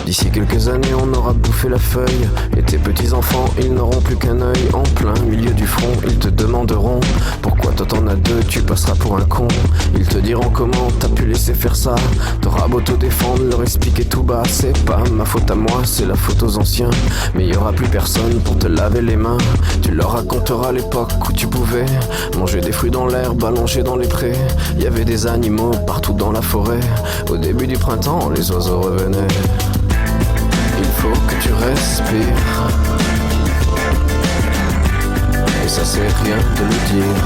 D'ici quelques années on aura bouffé la feuille. Et tes petits-enfants ils n'auront plus qu'un œil. En plein milieu du front ils te demanderont pourquoi toi t'en as 2, tu passeras pour un con. Ils te diront comment t'as pu laisser faire ça. T'auras beau te défendre, leur expliquer tout bas. C'est pas ma faute à moi, c'est la faute aux anciens. Mais y aura plus personne pour te laver les mains. Tu leur raconteras l'époque où tu pouvais manger des fruits dans l'herbe, allongés dans les prés. Y avait des animaux partout dans la forêt. Au début du printemps les oiseaux revenaient. Il faut que tu respires. Et ça c'est rien de le dire.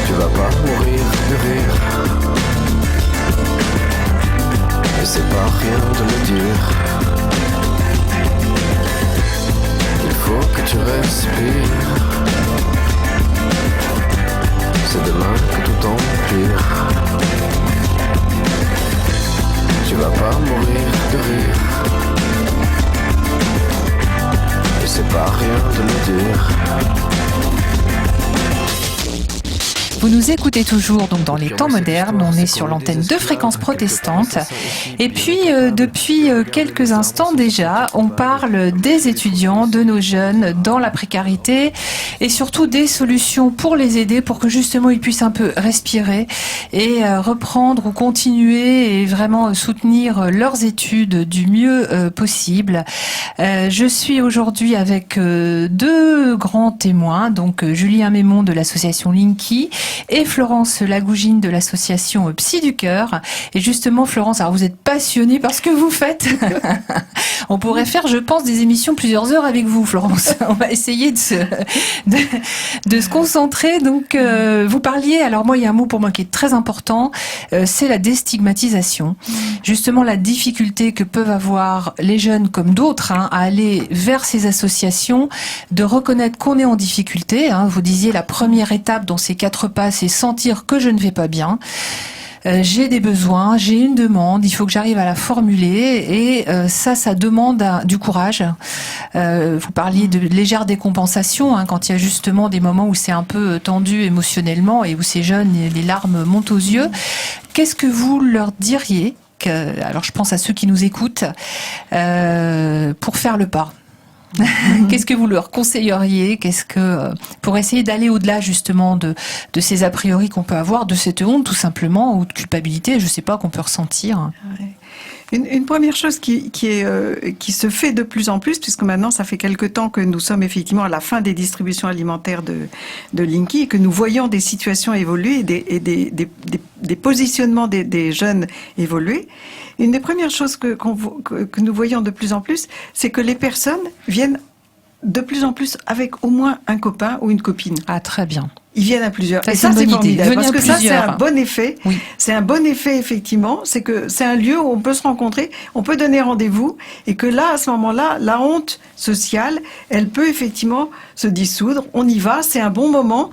Tu vas pas mourir de rire. Et c'est pas rien de le dire. Il faut que tu respires. C'est demain que tout empire. Tu vas pas mourir de rire. Et c'est pas rien de le dire. Vous nous écoutez toujours donc dans les temps modernes, on est sur l'antenne de Fréquence Protestante. Et puis depuis quelques instants déjà, on parle des étudiants, de nos jeunes dans la précarité et surtout des solutions pour les aider pour que justement ils puissent un peu respirer et reprendre ou continuer et vraiment soutenir leurs études du mieux possible. Je suis aujourd'hui avec deux grands témoins, donc Julien Mémon de l'association Linky et Florence Lagougine de l'association Psy du Cœur. Et justement, Florence, alors vous êtes passionnée par ce que vous faites. On pourrait faire, je pense, des émissions plusieurs heures avec vous, Florence. On va essayer de se concentrer. Donc, vous parliez, alors moi, il y a un mot pour moi qui est très important, c'est la déstigmatisation. Justement, la difficulté que peuvent avoir les jeunes comme d'autres à aller vers ces associations, de reconnaître qu'on est en difficulté. Vous disiez, la première étape dans ces 4 pas, c'est sentir que je ne vais pas bien. J'ai des besoins, j'ai une demande, il faut que j'arrive à la formuler et ça demande du courage. Vous parliez de légère décompensation quand il y a justement des moments où c'est un peu tendu émotionnellement et où ces jeunes, les larmes montent aux yeux. Qu'est-ce que vous leur diriez, alors je pense à ceux qui nous écoutent, pour faire le pas? Qu'est-ce que vous leur conseilleriez? Pour essayer d'aller au-delà justement de ces a priori qu'on peut avoir, de cette honte tout simplement, ou de culpabilité, je sais pas, qu'on peut ressentir? Une première chose qui se fait de plus en plus, puisque maintenant ça fait quelque temps que nous sommes effectivement à la fin des distributions alimentaires de Linky et que nous voyons des situations évoluer et des positionnements des jeunes évoluer. Une des premières choses que nous voyons de plus en plus, c'est que les personnes viennent de plus en plus avec au moins un copain ou une copine. Ah, très bien. Ils viennent à plusieurs. Ça, et ça, c'est formidable. Parce que ça, c'est un bon effet. Oui. C'est un bon effet, effectivement. C'est que c'est un lieu où on peut se rencontrer, on peut donner rendez-vous, et que là, à ce moment-là, la honte sociale, elle peut effectivement se dissoudre. On y va, c'est un bon moment.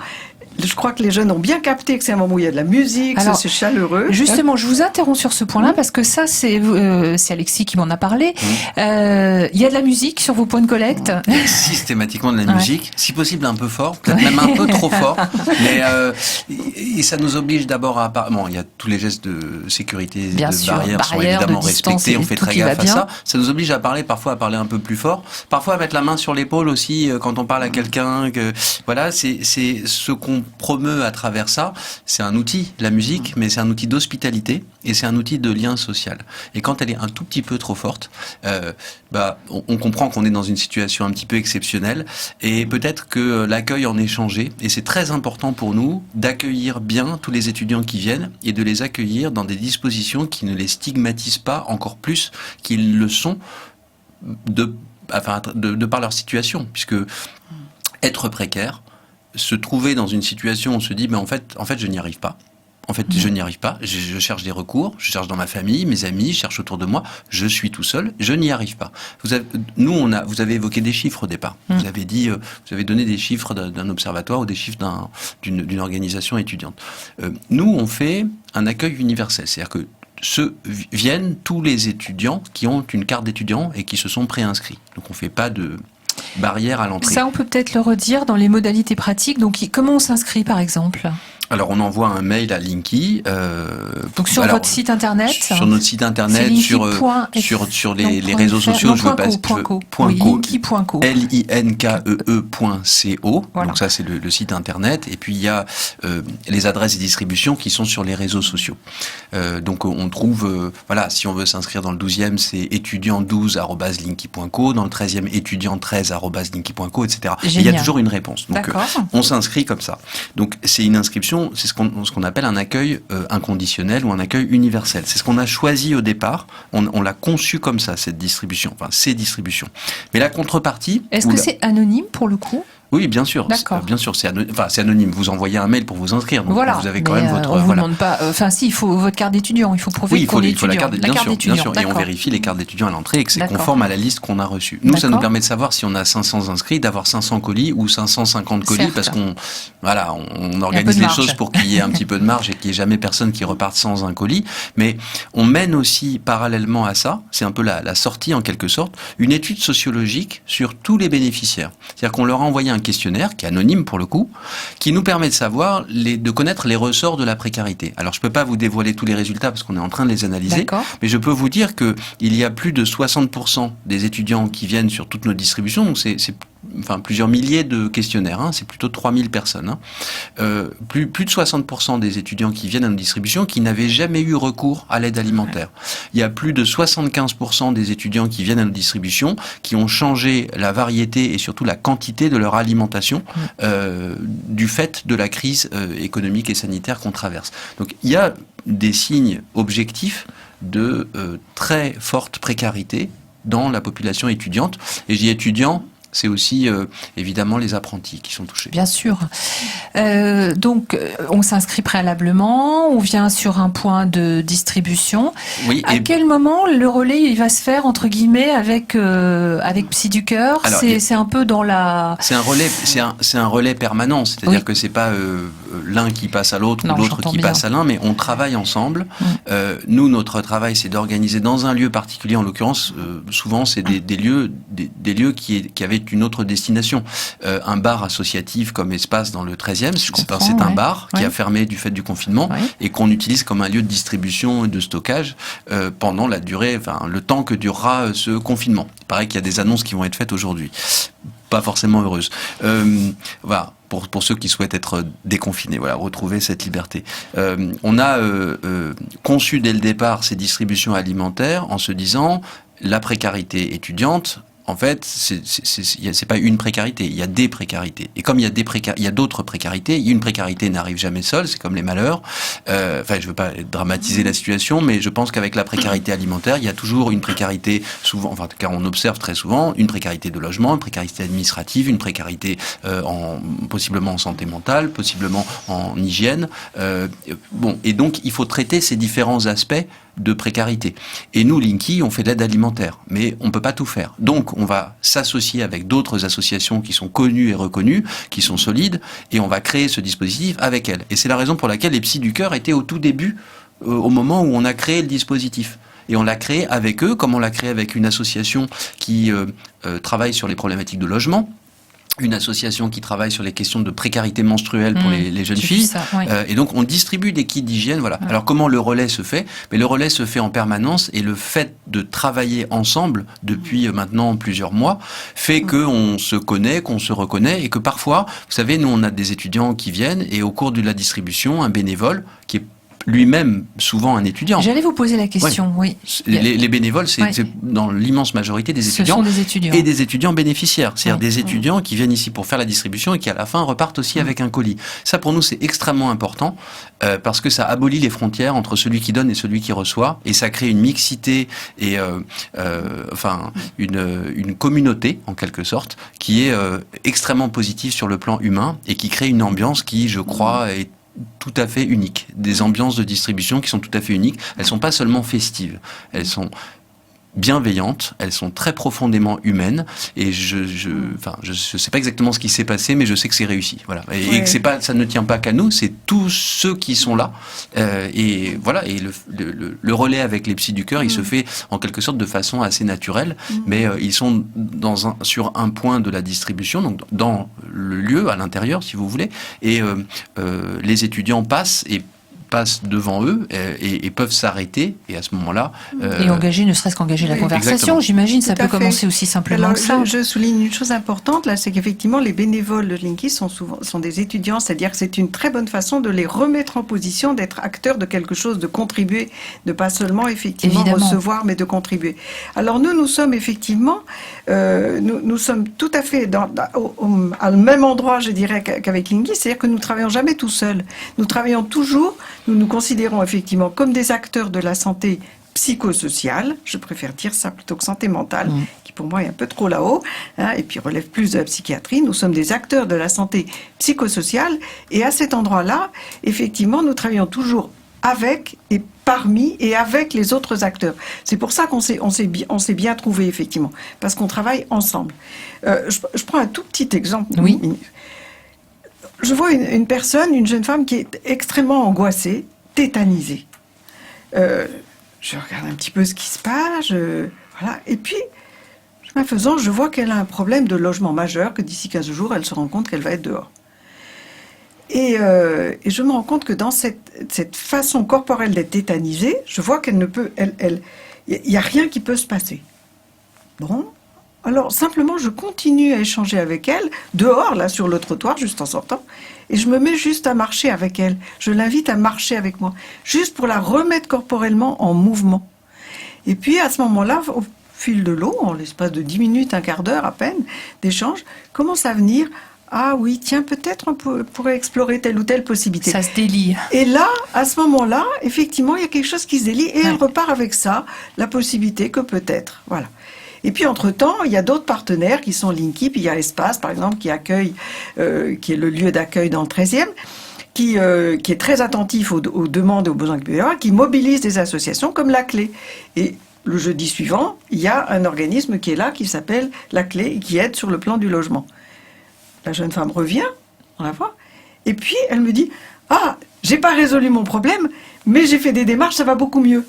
Je crois que les jeunes ont bien capté que c'est un moment où il y a de la musique, alors, c'est chaleureux. Justement, je vous interromps sur ce point-là parce que ça, c'est Alexis qui m'en a parlé. Il y a de la musique sur vos points de collecte. Il y a systématiquement de la musique, si possible un peu fort, peut-être même un peu trop fort. Mais et ça nous oblige d'abord à... Bon, il y a tous les gestes de sécurité, bien de sûr, barrières sont évidemment respectés. On fait très gaffe à ça. Ça nous oblige à parler, parfois à parler un peu plus fort. Parfois à mettre la main sur l'épaule aussi quand on parle à quelqu'un. Voilà, c'est ce qu'on promeut à travers ça, c'est un outil, la musique, mais c'est un outil d'hospitalité et c'est un outil de lien social. Et quand elle est un tout petit peu trop forte, on comprend qu'on est dans une situation un petit peu exceptionnelle et peut-être que l'accueil en est changé. Et c'est très important pour nous d'accueillir bien tous les étudiants qui viennent et de les accueillir dans des dispositions qui ne les stigmatisent pas encore plus qu'ils le sont de par leur situation, puisque être précaire, se trouver dans une situation où on se dit, en fait, je n'y arrive pas. En fait, je n'y arrive pas. Je cherche des recours, je cherche dans ma famille, mes amis, je cherche autour de moi. Je suis tout seul, je n'y arrive pas. Vous avez évoqué des chiffres au départ. Vous avez donné des chiffres d'un observatoire ou des chiffres d'une organisation étudiante. Nous, on fait un accueil universel, c'est-à-dire que viennent tous les étudiants qui ont une carte d'étudiant et qui se sont préinscrits. Donc, on ne fait pas de barrière à l'entrée. Ça, on peut peut-être le redire dans les modalités pratiques. Donc, comment on s'inscrit, par exemple ? Alors, on envoie un mail à Linky. Donc, sur votre site internet. Sur notre site internet, sur les réseaux sociaux. Linky.co. Linkee.co. Voilà. Donc, ça, c'est le site internet. Et puis, il y a les adresses de distribution qui sont sur les réseaux sociaux. Donc, on trouve, si on veut s'inscrire dans le 12e, c'est étudiant12@linky.co. Dans le 13e, étudiant13@linky.co, etc. Et il y a toujours une réponse. Donc, on s'inscrit comme ça. Donc, c'est une inscription. C'est ce qu'on appelle un accueil inconditionnel ou un accueil universel. C'est ce qu'on a choisi au départ. On l'a conçu comme ça, cette distribution, ces distributions. Mais la contrepartie... Est-ce que c'est anonyme pour le coup ? Oui, bien sûr. D'accord. Bien sûr, c'est anonyme. Vous envoyez un mail pour vous inscrire. Donc vous avez quand même votre... On vous demande pas... il faut votre carte d'étudiant. Il faut prouver qu'on est étudiant. La carte d'étudiant. Bien sûr. Et on vérifie les cartes d'étudiant à l'entrée et que c'est conforme à la liste qu'on a reçue. Nous, ça nous permet de savoir si on a 500 inscrits, d'avoir 500 colis ou 550 colis, parce qu'on organise les choses pour qu'il y ait un petit peu de marge et qu'il n'y ait jamais personne qui reparte sans un colis. Mais on mène aussi, parallèlement à ça, c'est un peu la sortie en quelque sorte, une étude sociologique sur tous les bénéficiaires. C'est-à-dire qu'on leur a envoyé un un questionnaire qui est anonyme pour le coup, qui nous permet de savoir, de connaître les ressorts de la précarité. Alors je peux pas vous dévoiler tous les résultats parce qu'on est en train de les analyser, mais je peux vous dire que il y a plus de 60% des étudiants qui viennent sur toutes nos distributions, donc c'est plusieurs milliers de questionnaires, c'est plutôt 3000 personnes. Plus de 60% des étudiants qui viennent à nos distributions qui n'avaient jamais eu recours à l'aide alimentaire. Il y a plus de 75% des étudiants qui viennent à nos distributions qui ont changé la variété et surtout la quantité de leur alimentation du fait de la crise économique et sanitaire qu'on traverse. Donc il y a des signes objectifs de très forte précarité dans la population étudiante. Et je dis étudiants, c'est aussi évidemment les apprentis qui sont touchés. Bien sûr. Donc, on s'inscrit préalablement, on vient sur un point de distribution. Oui, à quel moment le relais il va se faire entre guillemets avec Psy du Cœur? C'est un peu dans la. C'est un relais permanent, c'est-à-dire que c'est pas l'un qui passe à l'autre ou l'autre qui passe à l'un, mais on travaille ensemble. Nous, notre travail, c'est d'organiser dans un lieu particulier. En l'occurrence, souvent, c'est des lieux qui avaient une autre destination. Un bar associatif comme Espace dans le 13e, c'est un bar qui a fermé du fait du confinement et qu'on utilise comme un lieu de distribution et de stockage pendant la durée, le temps que durera ce confinement. Il paraît qu'il y a des annonces qui vont être faites aujourd'hui. Pas forcément heureuses. Voilà. Pour ceux qui souhaitent être déconfinés, retrouver cette liberté. On a conçu dès le départ ces distributions alimentaires en se disant la précarité étudiante. En fait, c'est pas une précarité, il y a des précarités. Et comme il y a d'autres précarités, une précarité n'arrive jamais seule, c'est comme les malheurs. Je veux pas dramatiser la situation, mais je pense qu'avec la précarité alimentaire, il y a toujours une précarité, souvent, en tout cas on observe très souvent, une précarité de logement, une précarité administrative, une précarité possiblement en santé mentale, possiblement en hygiène. Et donc il faut traiter ces différents aspects de précarité. Et nous, Linky, on fait de l'aide alimentaire, mais on peut pas tout faire. Donc, on va s'associer avec d'autres associations qui sont connues et reconnues, qui sont solides, et on va créer ce dispositif avec elles. Et c'est la raison pour laquelle les Psy du Cœur étaient au tout début, au moment où on a créé le dispositif. Et on l'a créé avec eux, comme on l'a créé avec une association qui travaille sur les problématiques de logement, une association qui travaille sur les questions de précarité menstruelle pour les jeunes filles. Et donc, on distribue des kits d'hygiène. Voilà. Alors, comment le relais se fait? Mais le relais se fait en permanence et le fait de travailler ensemble depuis maintenant plusieurs mois fait qu'on se connaît, qu'on se reconnaît et que parfois, vous savez, nous, on a des étudiants qui viennent et au cours de la distribution, un bénévole qui est lui-même souvent un étudiant. J'allais vous poser la question, oui. Les bénévoles, c'est dans l'immense majorité des étudiants. Ce sont des étudiants. Et des étudiants bénéficiaires. C'est-à-dire des étudiants qui viennent ici pour faire la distribution et qui, à la fin, repartent aussi avec un colis. Ça, pour nous, c'est extrêmement important parce que ça abolit les frontières entre celui qui donne et celui qui reçoit. Et ça crée une mixité et une communauté, en quelque sorte, qui est extrêmement positive sur le plan humain et qui crée une ambiance qui, je crois, est tout à fait unique. Des ambiances de distribution qui sont tout à fait uniques. Elles sont pas seulement festives. Elles sont bienveillantes, elles sont très profondément humaines et je sais pas exactement ce qui s'est passé, mais je sais que c'est réussi, voilà. Et que ça ne tient pas qu'à nous, c'est tous ceux qui sont là et voilà. Et le relais avec les Psy du Cœur, il se fait en quelque sorte de façon assez naturelle, mais ils sont sur un point de la distribution, donc dans le lieu à l'intérieur, si vous voulez, et les étudiants passent devant eux et peuvent s'arrêter et à ce moment-là et engager, ne serait-ce qu'engager la conversation. Exactement. J'imagine ça peut commencer aussi simplement que ça. Je souligne une chose importante là, c'est qu'effectivement les bénévoles de Linky sont des étudiants, c'est-à-dire que c'est une très bonne façon de les remettre en position d'être acteurs de quelque chose, de contribuer, de pas seulement effectivement recevoir, mais de contribuer. Alors nous sommes effectivement nous sommes tout à fait à le même endroit, je dirais, qu'avec Linky, c'est-à-dire que nous ne travaillons jamais tout seuls. Nous travaillons toujours. Nous nous considérons effectivement comme des acteurs de la santé psychosociale, je préfère dire ça plutôt que santé mentale, qui pour moi est un peu trop là-haut, et puis relève plus de la psychiatrie. Nous sommes des acteurs de la santé psychosociale, et à cet endroit-là, effectivement, nous travaillons toujours avec et parmi et avec les autres acteurs. C'est pour ça qu'on s'est bien trouvé, effectivement, parce qu'on travaille ensemble. Je prends un tout petit exemple. Oui. Je vois une personne, une jeune femme qui est extrêmement angoissée, tétanisée. Je regarde un petit peu ce qui se passe, voilà, et puis Chemin faisant, je vois qu'elle a un problème de logement majeur, que d'ici 15 jours, elle se rend compte qu'elle va être dehors. Et je me rends compte que dans cette façon corporelle d'être tétanisée, je vois qu'elle ne peut... Il n'y a rien qui peut se passer. Bon, alors simplement je continue à échanger avec elle, dehors, là, sur le trottoir, juste en sortant, et je me mets juste à marcher avec elle. Je l'invite à marcher avec moi, juste pour la remettre corporellement en mouvement. Et puis à ce moment-là, au fil de l'eau, en l'espace de 10 minutes, un quart d'heure à peine d'échange, commence à venir... Ah oui, tiens, peut-être on pourrait explorer telle ou telle possibilité. Ça se délie. Et là, à ce moment-là, effectivement, il y a quelque chose qui se délie et elle repart avec ça, la possibilité que peut-être. Voilà. Et puis, entre-temps, il y a d'autres partenaires qui sont Linky, puis il y a Espace, par exemple, qui accueille, qui est le lieu d'accueil dans le 13e, qui est très attentif aux demandes et aux besoins qu'il peut y avoir, qui mobilise des associations comme La Clé. Et le jeudi suivant, il y a un organisme qui est là, qui s'appelle La Clé, et qui aide sur le plan du logement. La jeune femme revient, on la voit, et puis elle me dit « Ah, j'ai pas résolu mon problème, mais j'ai fait des démarches, ça va beaucoup mieux. »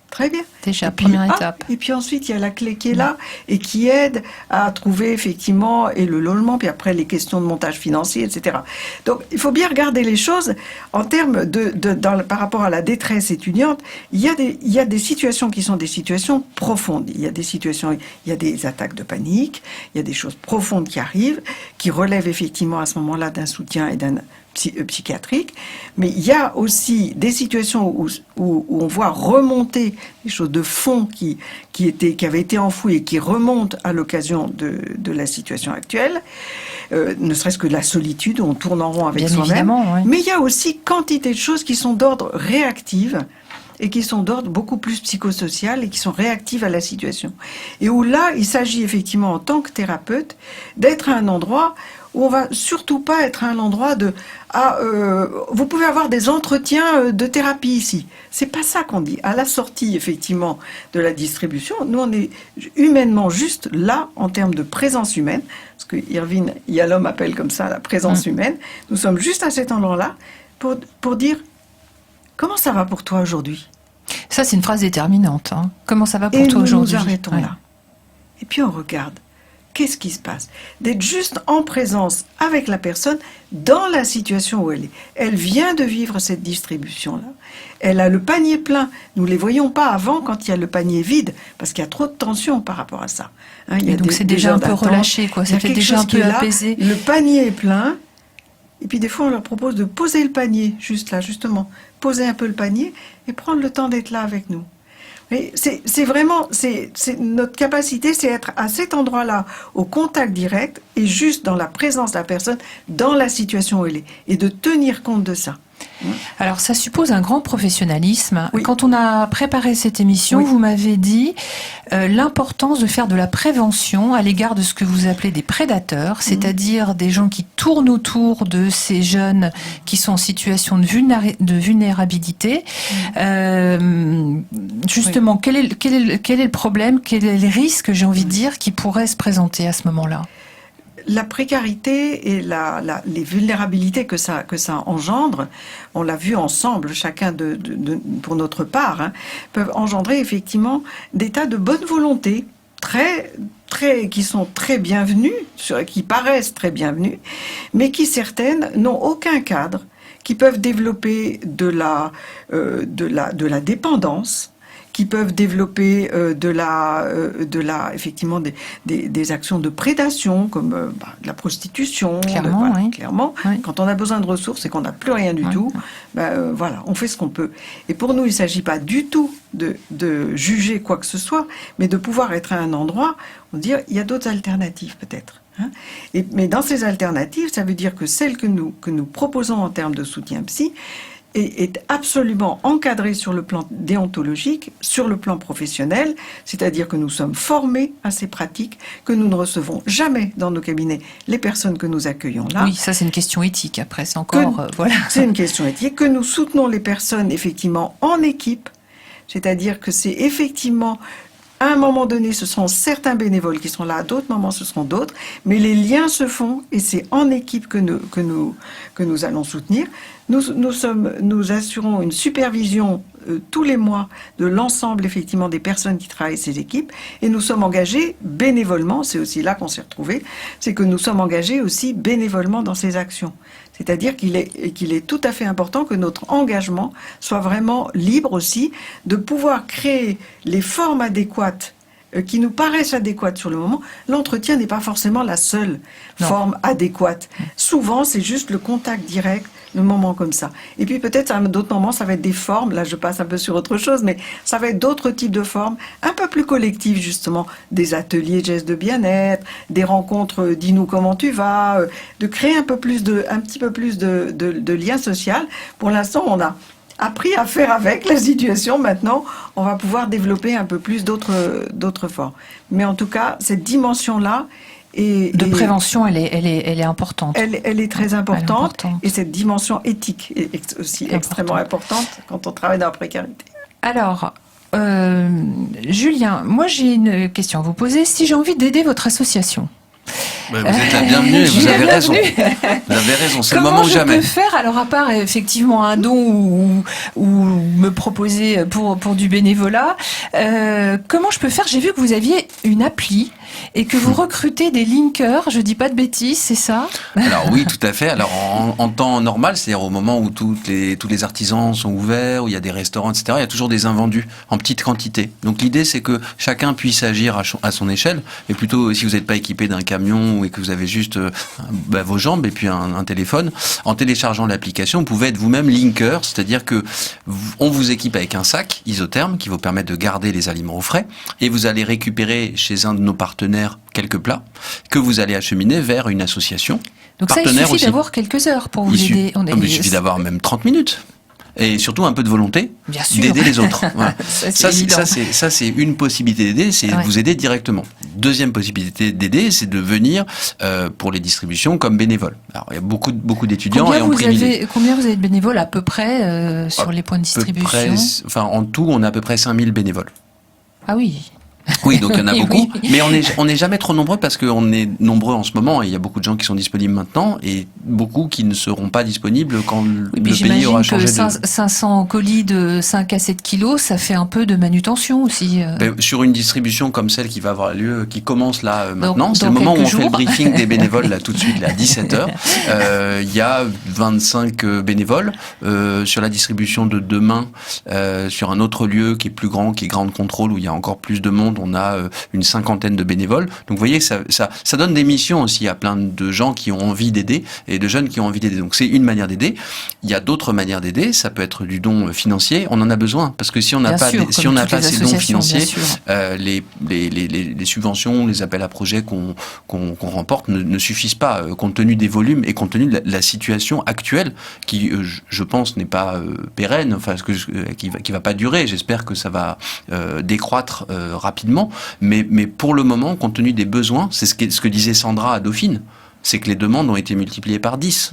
Très bien. Déjà, première étape. Et puis ensuite, il y a La Clé qui est là et qui aide à trouver effectivement et le logement, puis après les questions de montage financier, etc. Donc, il faut bien regarder les choses en termes par rapport à la détresse étudiante. Il y a des situations qui sont des situations profondes. Il y a des situations, il y a des attaques de panique, il y a des choses profondes qui arrivent, qui relèvent effectivement à ce moment-là d'un soutien et d'un psychiatrique, mais il y a aussi des situations où on voit remonter des choses de fond qui avaient été enfouies et qui remontent à l'occasion de la situation actuelle, ne serait-ce que de la solitude, où on tourne en rond avec soi-même. Ouais. Mais il y a aussi quantité de choses qui sont d'ordre réactif et qui sont d'ordre beaucoup plus psychosocial et qui sont réactives à la situation. Et où là, il s'agit effectivement en tant que thérapeute d'être à un endroit où on va surtout pas être à un endroit vous pouvez avoir des entretiens de thérapie ici. C'est pas ça qu'on dit. À la sortie, effectivement, de la distribution, nous, on est humainement juste là, en termes de présence humaine, ce que Irvine Yalom appelle comme ça, la présence humaine. Nous sommes juste à cet endroit-là pour dire comment ça va pour toi aujourd'hui. Ça, c'est une phrase déterminante. Hein. Comment ça va pour toi aujourd'hui? Et nous arrêtons là. Et puis on regarde. Qu'est-ce qui se passe? D'être juste en présence avec la personne dans la situation où elle est. Elle vient de vivre cette distribution-là. Elle a le panier plein. Nous ne les voyons pas avant quand il y a le panier vide, parce qu'il y a trop de tension par rapport à ça. Hein, et donc c'est déjà un peu relâché, quoi. C'était déjà un peu apaisé. Le panier est plein. Et puis des fois, on leur propose de poser le panier, juste là, justement. Poser un peu le panier et prendre le temps d'être là avec nous. Mais c'est vraiment, notre capacité, c'est être à cet endroit-là, au contact direct, et juste dans la présence de la personne, dans la situation où elle est, et de tenir compte de ça. Alors, ça suppose un grand professionnalisme. Oui. Quand on a préparé cette émission, vous m'avez dit l'importance de faire de la prévention à l'égard de ce que vous appelez des prédateurs, c'est-à-dire des gens qui tournent autour de ces jeunes qui sont en situation de vulnérabilité. Justement, quel est le problème, quels sont les risques, j'ai envie de dire, qui pourraient se présenter à ce moment-là? La précarité et les vulnérabilités que ça engendre, on l'a vu ensemble, chacun pour notre part, hein, peuvent engendrer effectivement des tas de bonne volonté qui sont très bienvenues, qui paraissent très bienvenues, mais qui certaines n'ont aucun cadre, qui peuvent développer de la dépendance, qui peuvent développer effectivement des actions de prédation, comme de la prostitution. Clairement, clairement. Oui. Quand on a besoin de ressources et qu'on n'a plus rien du tout, voilà, on fait ce qu'on peut. Et pour nous, il ne s'agit pas du tout de juger quoi que ce soit, mais de pouvoir être à un endroit où dire il y a d'autres alternatives peut-être. Hein. Mais dans ces alternatives, ça veut dire que celles que nous proposons en termes de soutien psy, est absolument encadré sur le plan déontologique, sur le plan professionnel, c'est-à-dire que nous sommes formés à ces pratiques, que nous ne recevons jamais dans nos cabinets les personnes que nous accueillons là. Oui, ça c'est une question éthique, après c'est encore... voilà. C'est une question éthique, que nous soutenons les personnes effectivement en équipe, c'est-à-dire que c'est effectivement... À un moment donné, ce sont certains bénévoles qui sont là, à d'autres moments, ce seront d'autres, mais les liens se font et c'est en équipe que nous allons soutenir. Nous assurons une supervision tous les mois de l'ensemble effectivement des personnes qui travaillent ces équipes, et nous sommes engagés bénévolement, c'est aussi là qu'on s'est retrouvés, c'est que nous sommes engagés aussi bénévolement dans ces actions. C'est-à-dire qu'il est tout à fait important que notre engagement soit vraiment libre aussi, de pouvoir créer les formes adéquates qui nous paraissent adéquates sur le moment. L'entretien n'est pas forcément la seule forme adéquate. Souvent, c'est juste le contact direct, le moment comme ça. Et puis peut-être à d'autres moments, ça va être des formes, là je passe un peu sur autre chose, mais ça va être d'autres types de formes, un peu plus collectives justement, des ateliers de gestes de bien-être, des rencontres dis-nous comment tu vas, de créer un petit peu plus de lien social. Pour l'instant, on a appris à faire avec la situation. Maintenant, on va pouvoir développer un peu plus d'autres formes. Mais en tout cas, cette dimension-là de prévention, elle est importante. Elle est très importante. Et cette dimension éthique est aussi extrêmement importante quand on travaille dans la précarité. Alors, Julien, moi j'ai une question à vous poser. Si j'ai envie d'aider votre association, vous êtes la bienvenue et vous avez raison. Vous avez raison, c'est le moment ou jamais. Comment je peux faire, alors à part effectivement un don ou me proposer pour du bénévolat, comment je peux faire? J'ai vu que vous aviez une appli et que vous recrutez des linkers, je dis pas de bêtises, c'est ça? Alors oui, tout à fait. Alors en temps normal, c'est-à-dire au moment où tous les artisans sont ouverts, où il y a des restaurants, etc., il y a toujours des invendus en petite quantité. Donc l'idée, c'est que chacun puisse agir à son échelle, et plutôt si vous n'êtes pas équipé d'un camion et que vous avez juste vos jambes et puis un téléphone, en téléchargeant l'application, vous pouvez être vous-même linker, c'est-à-dire que on vous équipe avec un sac isotherme qui vous permet de garder les aliments au frais, et vous allez récupérer chez un de nos partenaires quelques plats que vous allez acheminer vers une association. Donc ça, il suffit d'avoir quelques heures pour vous aider. Il suffit d'avoir même 30 minutes. Et surtout un peu de volonté d'aider les autres. Voilà. Ça, c'est une possibilité d'aider, c'est vous aider directement. Deuxième possibilité d'aider, c'est de venir pour les distributions comme bénévole. Alors, il y a beaucoup d'étudiants combien vous avez de bénévoles à peu près sur les points de distribution? En tout, on a à peu près 5000 bénévoles. Ah oui. Oui, donc il y en a beaucoup, mais on n'est jamais trop nombreux parce qu'on est nombreux en ce moment et il y a beaucoup de gens qui sont disponibles maintenant et beaucoup qui ne seront pas disponibles quand le pays aura changé. J'imagine que 500 colis de 5 à 7 kilos, ça fait un peu de manutention aussi. Sur une distribution comme celle qui va avoir lieu, qui commence là maintenant, c'est le moment où on fait le briefing des bénévoles là tout de suite, là, à 17h. Il y a 25 bénévoles sur la distribution de demain, sur un autre lieu qui est plus grand, qui est Grande Contrôle, où il y a encore plus de monde. On a une 50aine de bénévoles. Donc vous voyez, ça donne des missions aussi à plein de gens qui ont envie d'aider et de jeunes qui ont envie d'aider. Donc c'est une manière d'aider. Il y a d'autres manières d'aider. Ça peut être du don financier. On en a besoin parce que si on n'a pas ces dons financiers, les subventions, les appels à projets qu'on remporte ne suffisent pas compte tenu des volumes et compte tenu de la situation actuelle qui, je pense, n'est pas pérenne, enfin qui va pas durer. J'espère que ça va décroître rapidement, mais pour le moment, compte tenu des besoins, c'est ce que disait Sandra à Dauphine, c'est que les demandes ont été multipliées par 10.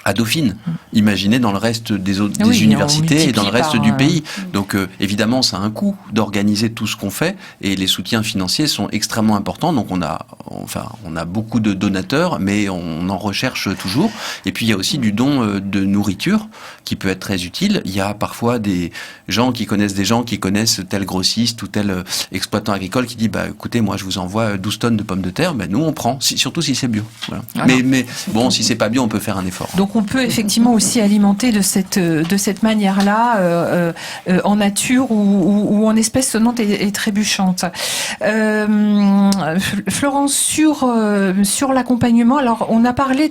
À Dauphine, imaginez dans le reste des universités et dans le reste du pays. Donc évidemment, ça a un coût d'organiser tout ce qu'on fait et les soutiens financiers sont extrêmement importants. Donc on a beaucoup de donateurs, mais on en recherche toujours. Et puis il y a aussi du don de nourriture qui peut être très utile. Il y a parfois des gens qui connaissent tel grossiste ou tel exploitant agricole qui dit écoutez, moi je vous envoie 12 tonnes de pommes de terre. Nous on prend, surtout si c'est bio. Voilà. Mais bon, si c'est pas bio, on peut faire un effort. Donc on peut effectivement aussi alimenter de cette manière-là, en nature ou en espèces sonnantes et trébuchantes. Florence, sur l'accompagnement, alors on a parlé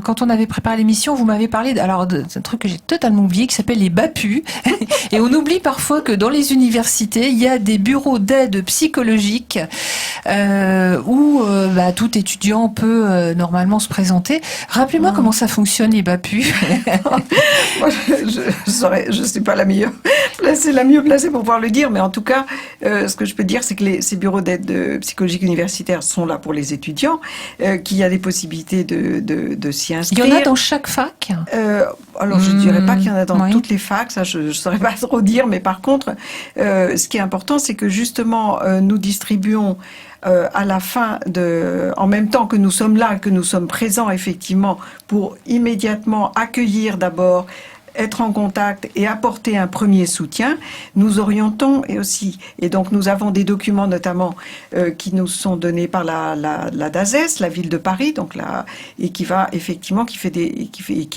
quand on avait préparé l'émission, vous m'avez parlé d'un truc que j'ai totalement oublié qui s'appelle les BAPU. Et on oublie parfois que dans les universités, il y a des bureaux d'aide psychologique où tout étudiant peut normalement se présenter. Rappelez-moi comment ça fonctionne les BAPU. Moi, je suis pas la mieux placée pour pouvoir le dire, mais en tout cas, ce que je peux dire, c'est que ces bureaux d'aide psychologique universitaire sont là pour les étudiants, qu'il y a des possibilités de s'y inscrire. Il y en a dans chaque fac? Alors, je ne dirais pas qu'il y en a dans toutes les facs, ça je ne saurais pas trop dire, mais par contre, ce qui est important, c'est que justement, nous distribuons à la fin en même temps que nous sommes là, que nous sommes présents effectivement pour immédiatement accueillir d'abord être en contact et apporter un premier soutien, nous orientons et donc nous avons des documents notamment qui nous sont donnés par la DAZES, la ville de Paris, donc et qui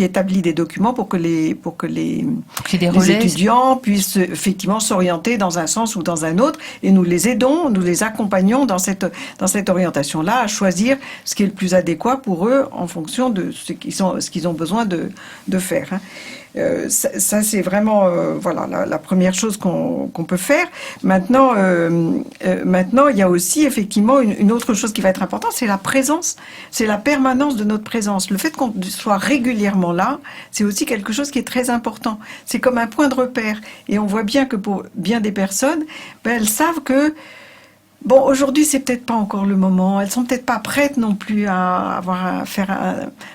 établit des documents pour que les étudiants puissent effectivement s'orienter dans un sens ou dans un autre, et nous les aidons, nous les accompagnons dans cette orientation-là à choisir ce qui est le plus adéquat pour eux en fonction de ce qu'ils ont besoin de faire. Hein. Ça c'est vraiment la première chose qu'on peut faire. Maintenant, il y a aussi effectivement une autre chose qui va être importante, c'est la présence, c'est la permanence de notre présence. Le fait qu'on soit régulièrement là, c'est aussi quelque chose qui est très important. C'est comme un point de repère, et on voit bien que pour bien des personnes, elles savent que aujourd'hui, c'est peut-être pas encore le moment. Elles sont peut-être pas prêtes non plus à faire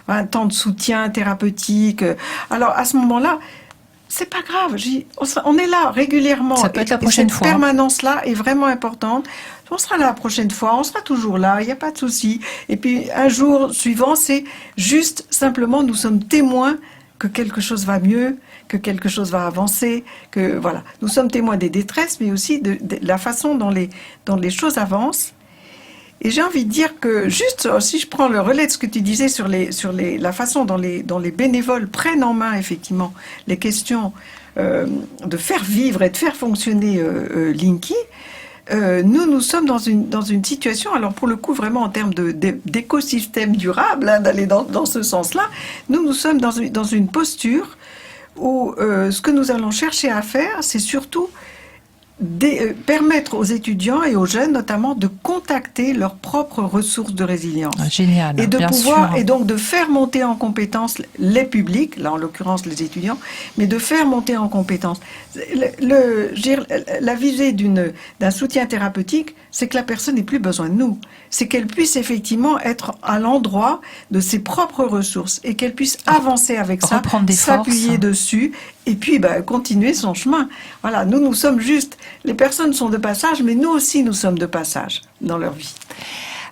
un temps de soutien thérapeutique. Alors, à ce moment-là, c'est pas grave. On est là régulièrement. Ça peut être la prochaine fois. Cette permanence-là est vraiment importante. On sera là la prochaine fois. On sera toujours là. Il n'y a pas de souci. Et puis, un jour suivant, c'est juste simplement, nous sommes témoins que quelque chose va mieux, que quelque chose va avancer, que voilà. Nous sommes témoins des détresses, mais aussi de la façon dont les choses avancent. Et j'ai envie de dire que, juste, si je prends le relais de ce que tu disais sur la façon dont les bénévoles prennent en main, effectivement, les questions de faire vivre et de faire fonctionner Linky, nous sommes dans une situation, alors pour le coup vraiment en termes d'écosystème durable, d'aller dans ce sens-là, nous sommes dans une posture où ce que nous allons chercher à faire, c'est surtout permettre aux étudiants et aux jeunes notamment de contacter leurs propres ressources de résilience. Génial, et de bien pouvoir sûr. Et donc de faire monter en compétence les publics, là en l'occurrence les étudiants, mais de faire monter en compétence. La visée d'un soutien thérapeutique, c'est que la personne n'ait plus besoin de nous. C'est qu'elle puisse effectivement être à l'endroit de ses propres ressources et qu'elle puisse avancer avec ça, s'appuyer dessus et puis continuer son chemin. Voilà, nous sommes juste, les personnes sont de passage, mais nous aussi nous sommes de passage dans leur vie.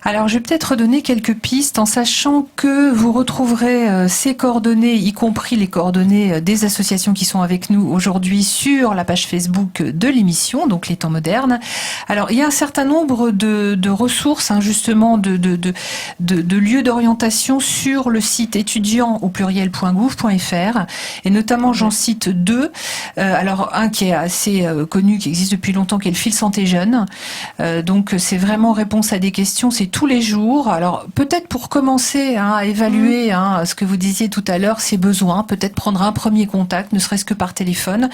Alors, je vais peut-être donner quelques pistes en sachant que vous retrouverez ces coordonnées, y compris les coordonnées des associations qui sont avec nous aujourd'hui sur la page Facebook de l'émission, donc Les Temps Modernes. Alors, il y a un certain nombre de ressources, justement, de lieux d'orientation sur le site étudiant@gouv.fr, et notamment, j'en cite deux. Alors, un qui est assez connu, qui existe depuis longtemps, qui est le Fil Santé Jeune. Donc, c'est vraiment réponse à des questions, c'est tous les jours. Alors peut-être pour commencer à évaluer ce que vous disiez tout à l'heure, ses besoins, peut-être prendre un premier contact, ne serait-ce que par téléphone.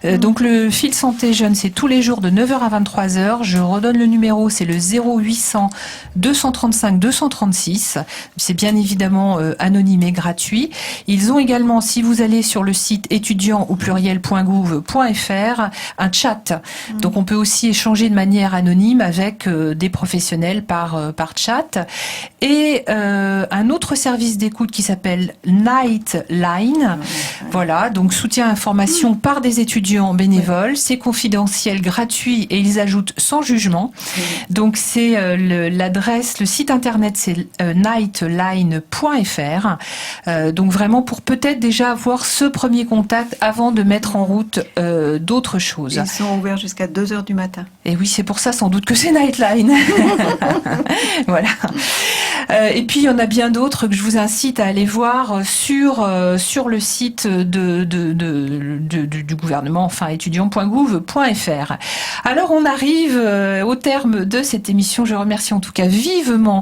Donc le Fil Santé Jeune, c'est tous les jours de 9h à 23h. Je redonne le numéro, c'est le 0800 235 236. C'est bien évidemment anonyme et gratuit. Ils ont également, si vous allez sur le site étudiant@gouv.fr, un chat. Donc on peut aussi échanger de manière anonyme avec des professionnels par chat, et un autre service d'écoute qui s'appelle Nightline. Voilà, donc soutien information par des étudiants bénévoles, c'est confidentiel, gratuit, et ils ajoutent sans jugement. Donc c'est l'adresse, le site internet, c'est nightline.fr. Donc vraiment pour peut-être déjà avoir ce premier contact avant de mettre en route d'autres choses. Ils sont ouverts jusqu'à 2h du matin. Et oui, c'est pour ça sans doute que c'est Nightline. Voilà. Et puis il y en a bien d'autres que je vous incite à aller voir sur le site du gouvernement, étudiant.gouv.fr. Alors on arrive au terme de cette émission. Je remercie en tout cas vivement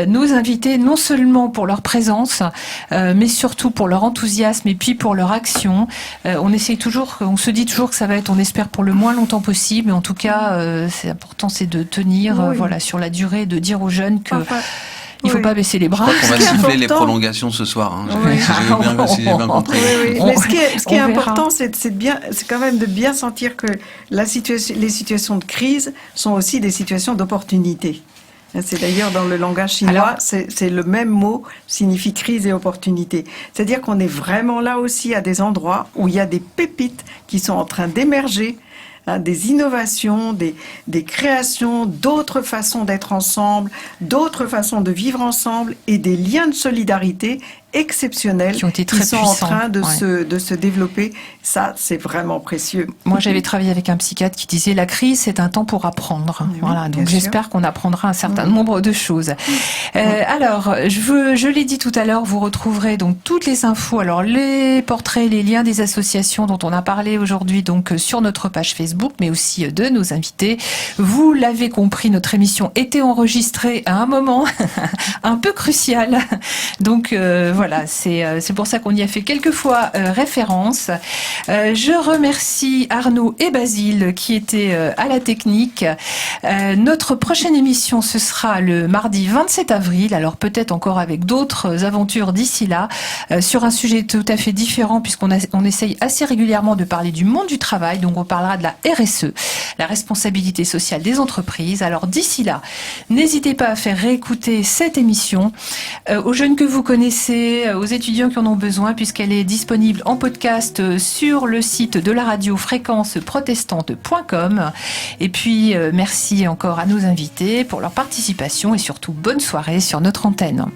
nos invités, non seulement pour leur présence, mais surtout pour leur enthousiasme et puis pour leur action. On se dit toujours que ça va être, on espère, pour le moins longtemps possible, mais en tout cas c'est important, c'est de tenir sur la durée, de dire aux jeunes que il ne faut pas baisser les bras. Je crois qu'on va siffler les prolongations ce soir. Si j'ai bien compris. Mais ce qui est important, c'est quand même de bien sentir que les situations de crise sont aussi des situations d'opportunité. C'est d'ailleurs dans le langage chinois, c'est le même mot, signifie crise et opportunité. C'est-à-dire qu'on est vraiment là aussi à des endroits où il y a des pépites qui sont en train d'émerger hein, des innovations, des créations, d'autres façons d'être ensemble, d'autres façons de vivre ensemble et des liens de solidarité exceptionnels qui ont été très sont puissants. en train de se développer. Ça, c'est vraiment précieux. Moi, j'avais travaillé avec un psychiatre qui disait la crise, c'est un temps pour apprendre. Oui, voilà, donc bien j'espère qu'on apprendra un certain nombre de choses. Alors, je l'ai dit tout à l'heure, vous retrouverez donc toutes les infos, alors les portraits, les liens des associations dont on a parlé aujourd'hui, donc sur notre page Facebook, mais aussi de nos invités. Vous l'avez compris, notre émission était enregistrée à un moment un peu crucial. Donc voilà, c'est pour ça qu'on y a fait quelques fois référence. Je remercie Arnaud et Basile qui étaient à la technique. Notre prochaine émission, ce sera le mardi 27 avril, alors peut-être encore avec d'autres aventures d'ici là, sur un sujet tout à fait différent puisqu'on essaye assez régulièrement de parler du monde du travail, donc on parlera de la RSE, la responsabilité sociale des entreprises. Alors d'ici là, n'hésitez pas à faire réécouter cette émission aux jeunes que vous connaissez, aux étudiants qui en ont besoin, puisqu'elle est disponible en podcast sur le site de la radio fréquenceprotestante.com. Et puis merci encore à nos invités pour leur participation et surtout bonne soirée sur notre antenne.